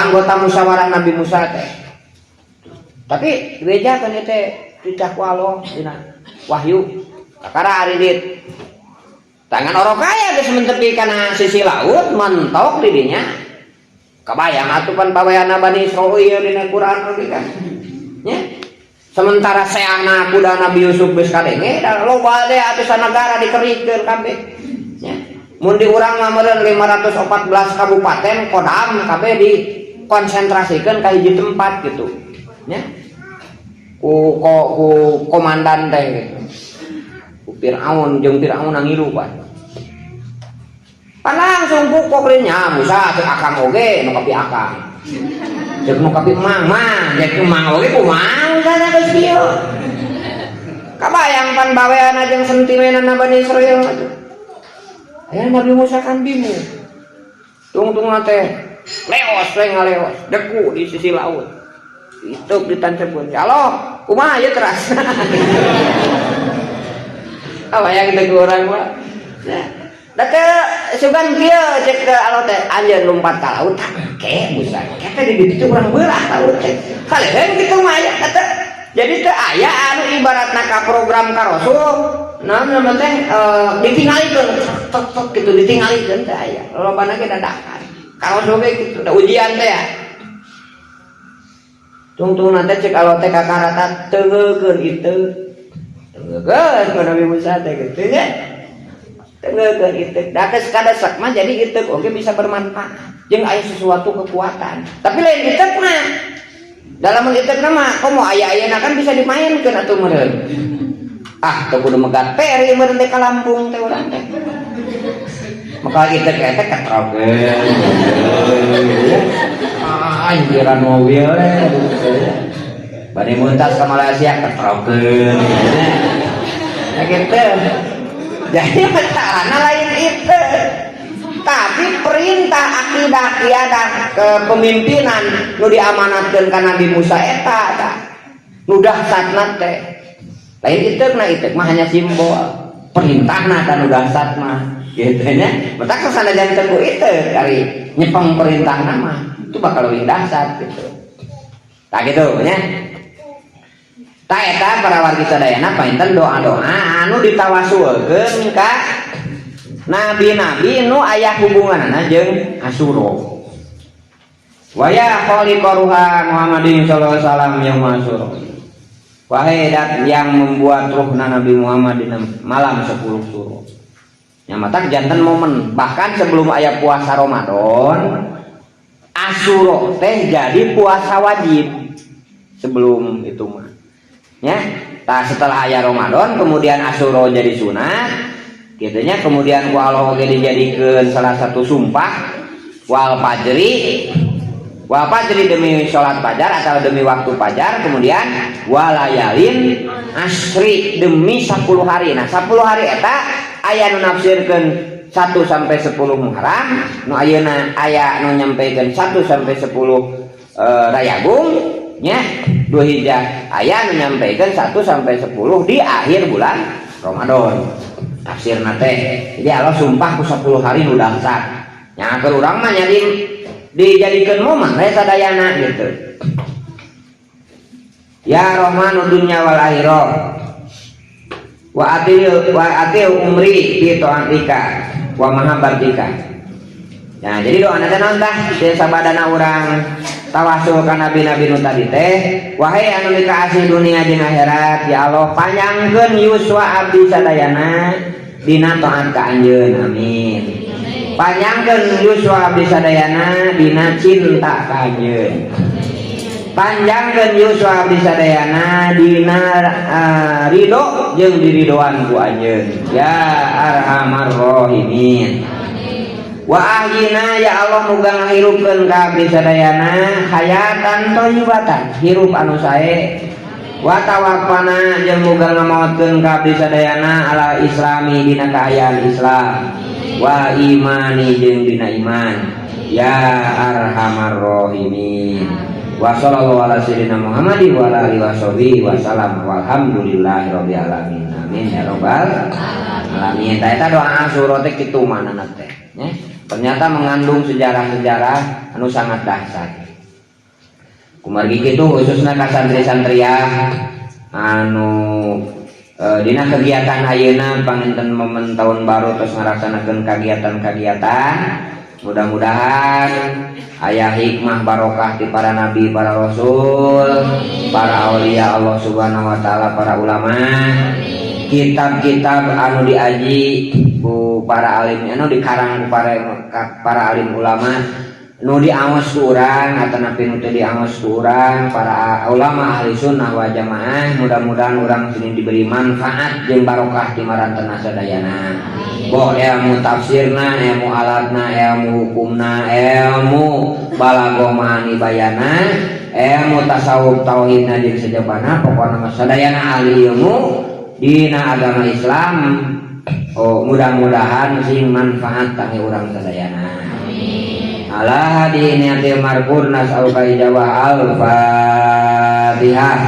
anggota musyawarah Nabi Musa teh tapi gereja kan teh dicak Allah dina wahyu kakara aridit tangan orang kaya geus mentepi kana sisi laut mentok di dinya kabayang atupan paweana Bani Israil dina Quran oge kan nya sementara seangna kuda Nabi Yusuf geus kadenge da loba teh atusan negara dikerikeun kabeh nya mun di urang mah meureun 514 kabupaten kodam kabeh dikonsentrasikeun ka hiji tempat gitu nya ku komandan teh gitu. Ku Firaun jeung Firaun ngilu pan. Pan langsung pukok nya Musa teu akang oge nu kapi akang. Jeung nu kapi emang mah, jeung emang oge kumaha kana geus kieu. Kabayang pan baweana jeung sentimenana Bani Israil. Aya Nabi Musa kan bingung. Tungtungna teh leos we ngaleos, deku di sisi laut. Itu ditancepkeun ya Allah kumaha ieu keras apa yang kita urang mah da teh sugan kieu cek ke Allah teh anjeun lompat ka laut ke Musa kita di ditu urang beurah laut teh kalehen kitu mah aya eta jadi teu aya anu ibaratna ka program ka Rasul naon teh ditinggalikeun tek kitu ditinggalikeun teh aya lolobana ge dadakan ka Rasul ge kitu da ujian teh ya tungtung nanti cek kalau teh kakarata tengeukeun itu tengeukeun ku Nabi Musa teh kitu nya tengeukeun itu da geus kadesak mah jadi itu oge bisa bermanfaat jeung aya sesuatu kekuatan tapi lain itek mah dalam itek mah komo aya-ayana kan bisa dimainkeun atuh meureun teu kudu megat peri meureun teh ka Lampung teh urang teh maka itek eta katrogeun anjiran mobil bani muntas ke Malaysia ketrokeun gitu Jadi masalahnya lain itu. Tapi perintah akidah tiada kepemimpinan nu diamanatkeun ka Nabi Musa eta tah. Nu dahsatna teh. Lain ieu mah hanya simbol. Perintahna kan nu dahsat mah. Gitu nya. Mata kasanajan teu itu dari nyepeng perintahna mah. Itu bakal lebih dahsyat gitu. Tak gitu nya. Tak eta para wargi sadayana painten doa-doa anu ditawasulkeun ka nabi-nabi nu aya hubunganna jeung Asyura. Wa ya khaliqaruha Muhammadin sallallahu alaihi wasallam yaum Asyura. Wahai dat yang membuat ruhna Nabi Muhammad di malam 10 Syuro. Nyamatak janten momen bahkan sebelum aya puasa Ramadan Asyura teh jadi puasa wajib sebelum itu mah. Ya, setelah aya Ramadan kemudian Asyura jadi sunat. Gitunya kemudian ku Allah oge dijadikeun salah satu sumpah wal fajri demi sholat fajar atau demi waktu fajar, kemudian walayalin asri demi 10 hari. Nah 10 hari eta aya nu nafsirkeun 1 sampai 10 Muharram, nu ayeuna aya nu nyampekeun 1 sampai 10 Rayagung nya, 2 Hijjah aya nu nyampekeun 1 sampai 10 di akhir bulan Ramadan. Tafsirna teh. Jadi Allah sumpah ku 10 hari nu dahsyat. Nya keur urang mah nya dijadikeun momen we sadayana gitu. Ya Rahmanu dunya wal akhirah. Wa atil umri fi ta'atika wa mahabbatika. Nah, jadi doa teh naon tah? Sabadana urang tawasul ka nabi-nabi nu tadi teh, wahai anu dikasih dunia jeung akhirat, ya Allah panjangkeun yuswa abdi sadayana dina taat ka anjeun. Amin. Panjangkeun yuswa abdi sadayana dina cinta ka anjeun. Panjangkeun yuswa abdi sadayana dina ridho jeung diridoan ku anjeun. Ya arhamar rahimin. Wa ahyina ya Allah muga ngahirupkeun ka abdi sadayana hayatan thayyibatan, hirup anu sae. Wa tawaffana jeung muga ngamaotkeun ka abdi sadayana ala islami dina kaayaan Islam. Wa imani jeung dina iman. Ya arhamar rahimin. Wa sallallahu ala sayyidina Muhammadin wa ala alihi washabihi wasallam walhamdulillahirabbil alamin. Amin ya rabbal alamin. Eta doa Asyura teh kitu manana teh nya. Ternyata mengandung sejarah-sejarah anu sangat dahsyat. Kumargi kitu khususna ka santri-santriah anu dina kegiatan ayeuna panginten momen tahun baru terus ngaraksanakeun kagiatan-kagiatan. Mudah-mudahan aya hikmah barokah di para nabi, para rasul, para aulia Allah Subhanahu wa taala, para ulama. Kitab-kitab anu diaji ku para alim anu dikarang ku para alim ulama nu diaos ku urang atau napi nu teu diaos ku urang para ulama ahli sunnah wal jamaah. Mudah-mudahan urang sini diberi manfaat jeung barokah di marantena sadayana. Boh ilmu tafsirna, ilmu alatna, ilmu hukumna, ilmu balaghah ma'ani bayana, ilmu tasawuf tauhidna jeung sajabana, pokona mah sadayana ahli ilmu dina agama Islam. Oh, mudah-mudahan sing manfaat kangge urang sadayana. Amin. Ala hadi niatil markur nas'aluka ijabah al-Fatihah.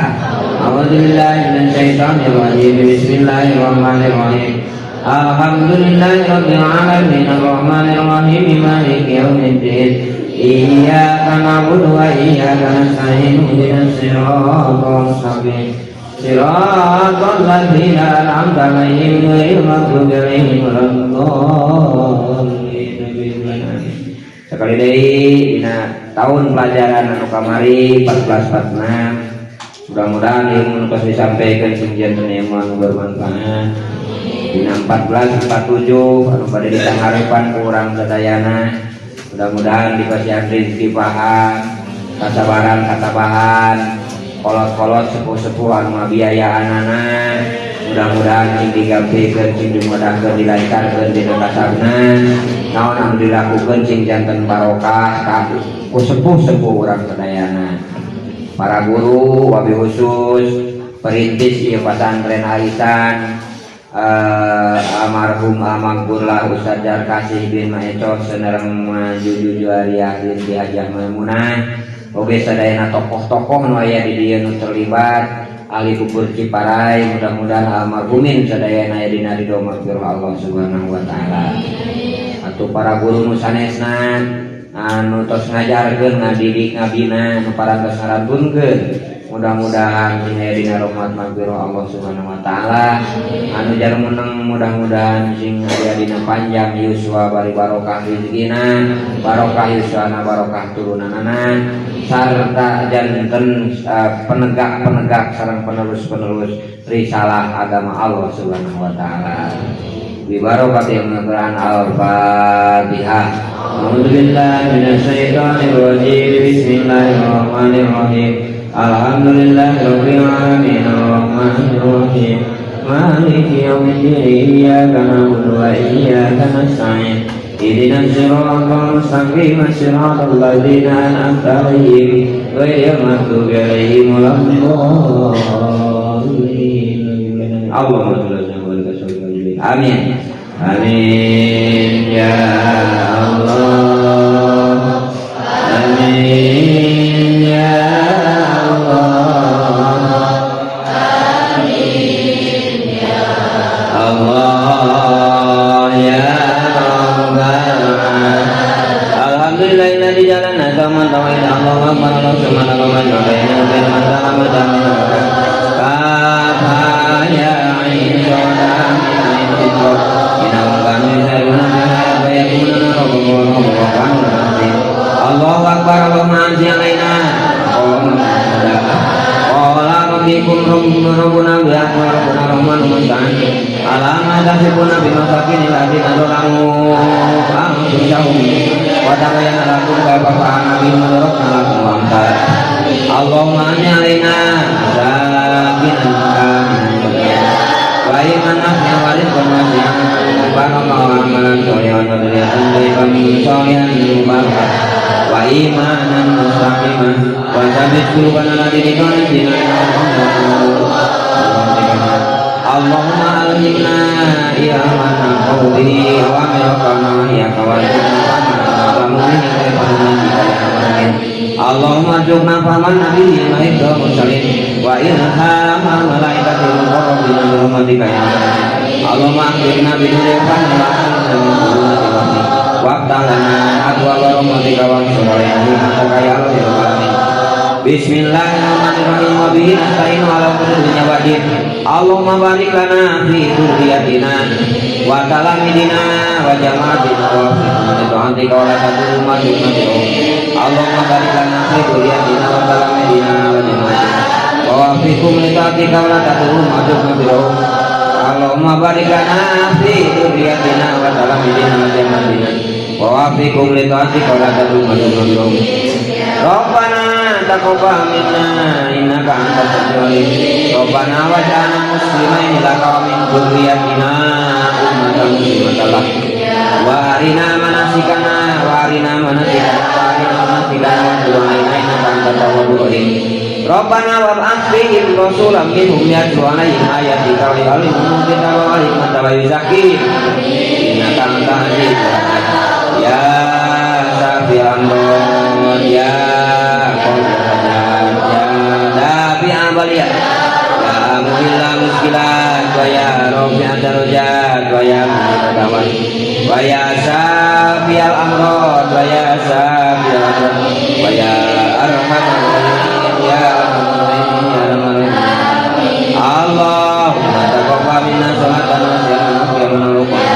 A'udzubillahi minasyaitonir rajim. Bismillahirrahmanirrahim. Alhamdulillahirabbil alamin arrahmanir rahim maliki yaumiddin. Iyyaka na'budu wa iyyaka nasta'in ihdinas siratal mustaqim. Siratal ladzina an'amta 'alaihim ghairil maghdubi 'alaihim waladdallin. Sekali deui dina tahun pelajaran anu kamari 1446. Mudah-mudahan ilmu nu disampaikeun sing janten ilmu anu bermanfaat. Dina 1447 anu bade ditangharepan ku urang sadayana. Mudah-mudahan dipasihan rezeki paham, kasabaran katabahan, kolot-kolot sepuh-sepuh anu ngabiayaanana. Mudah-mudahan sing digampikeun sing dimudahkeun dilancarkeun dina kasarna. Naon anu dilakukeun sing janten barokah ka ku sepuh-sepuh urang sadayana. Para guru wabil khusus perintis ieu pesantren arisan almarhum almarhumlah Ustaz Jarkasih bin Maeco senerang Juju Juariah bin Ki Hajah Maimunah oge sadayana tokoh-tokoh nu aya di dieu nu terlibat ahli kubur Ciparai mudah-mudahan almarhumin sadayana aya dina ridho maghfirah Allah Subhanahu wa taala. Atuh para guru nu sanesna anu tos ngajarkeun ngadidik ngabina nu parantos ngarantunkeun mudah-mudahan dina rahmat maghfirah Allah Subhanahu wa taala anu jar meneng mudah-mudahan sing aya dina panjang yuswa bari barokah rezekina barokah yuswana barokah turunanana sarta janten penegak-penegak sareng penerus-penerus risalah agama Allah Subhanahu wa taala bi barakatil Quran al-Fatihah. A'udzubillahi minasyaitonir rajim. Bismillahirrahmanirrahim. Alhamdulillahirabbil alamin arrahmanir rahim maliki yaumiddin iyyaka na'budu wa iyyaka nasta'in ihdinas siratal mustaqim siratal ladzina an'amta 'alaihim ghairil maghdubi 'alaihim waladdallin. Allahumma shalli ala sayyidina. Amin. Amin ya Allah. Amin ya Allah ya Rabbana. Alhamdulillahilladzi jalana taman tawhid Allahu akbar Allahu subhanahu wa ta'ala bil manzama jamin kafaya insyaallah Allahu akbar Allahumma anzi alaina Rabbikum rabbuna bi'akwa rabbuna rahman musta'an alama tasibuna bimasakin ladina dolamu antum jahum wa tabayana lakum kafa'ana bimadrokna lakum wamsar Allahumma anzi alaina sakinan wa iman nafnya walid kumasian barama wa amalan soyan wa diliatan daiban soyan mubarak wa imanan mustaqiman wa sabit kulubana ladini konjina Allahumma alhimna ya mana qawli wa mirakana ya kawajibna Allahumma jukna faman nabi wa hibda mursalin wa ilhama malaikatil muqarrabin bi rahmatika ya Allahumma akhirna bi nurifan wa akhirna min dhulumati wahdi waqtalana adwa wa rahmatika wa surayani maka ya Allah. Bismillahirrahmanirrahim wa bihi nasta'inu ala umuri dunya wa din. Allahumma barik lana fi dzurriyyatina wa talamidina wa jama'atina wa fi ta'atika wa la tadurru ma du'na. Allahumma barik lana fi dzurriyyatina wa talamidina wa jama'atina wa fi ta'atika wa la tadurru ma du'na. Allahumma barik lana fi dzurriyyatina wa talamidina wa jama'atina wa fi ta'atika wa la tadurru ma du'na. Rabbana taqabbal minna innaka antas samiul alim. Rabbana waj'alna muslimaini laka wa min dzurriyyatina ummatan muslimatan lak. Wa arina manasikana wa arina manasikana wa arina manasikana wa tub alaina innaka antat tawwabur rahim. Rabbana wab'ath fihim rasulan minhum yatlu 'alaihim ayatika wa yu'allimuhum kitaba wal hikmata wa yuzakkihim innaka antal azizul hakim. Ya Syafi'al amr ya Baliyah ya muhillah muskilat wa ya rafi'at darajat wa ya muhidawat wa ya syafi'al amrod wa ya syafi'al amrod wa ya arhamar rahimin ya arhamar rahimin Allahumma taqabbal minna salatana wa siyamana wa manarukana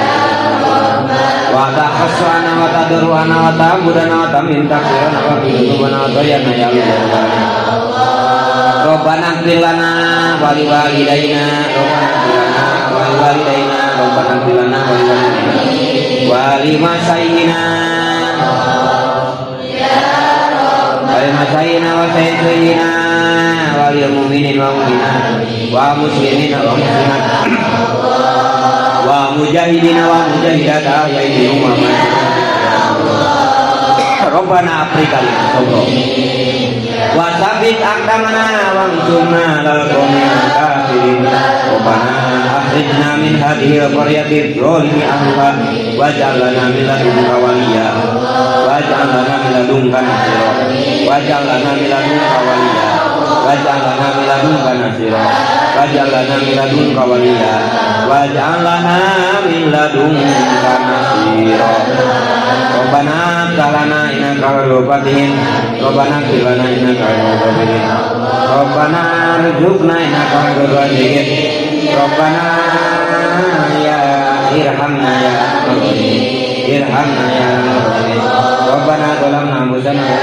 wa tahassana wa tadruana wa ta'budana wa tamintakirana wa bidubana wa toyana ya Allah. Rabbana ighfir lana wa li walidayna Rabbana ighfir lana wa li walidayna Rabbana ighfir lana wa li masyayina wa li masyayina wa sayyidina wa lil mu'minin wa mu'minat wa muslimin wa muslimat wa mujahidina wa mujahidat ahya'ihim wa amwat Rabbana afrika lana sabra wa sabit aqdamana wa ansurna lal qawmil kafirin Rabbana akhrijna min hadhihi al-qaryati dzalimi ahliha waj'al lana min ladunka waliyya waj'al lana min ladunka nasira waj'al lana min ladunka waliyya waj'al lana min ladunka nasira waj'al lana min ladunka waliyya waj'al lana min ladunka nasira Rabbana talana innaka al-fatihin Rabbana qilana innaka al-fatihin Rabbana rzuqna innaka al-raziqin Rabbana ya irhamna ya irhamna ya Rabbana zalamna anfusana wa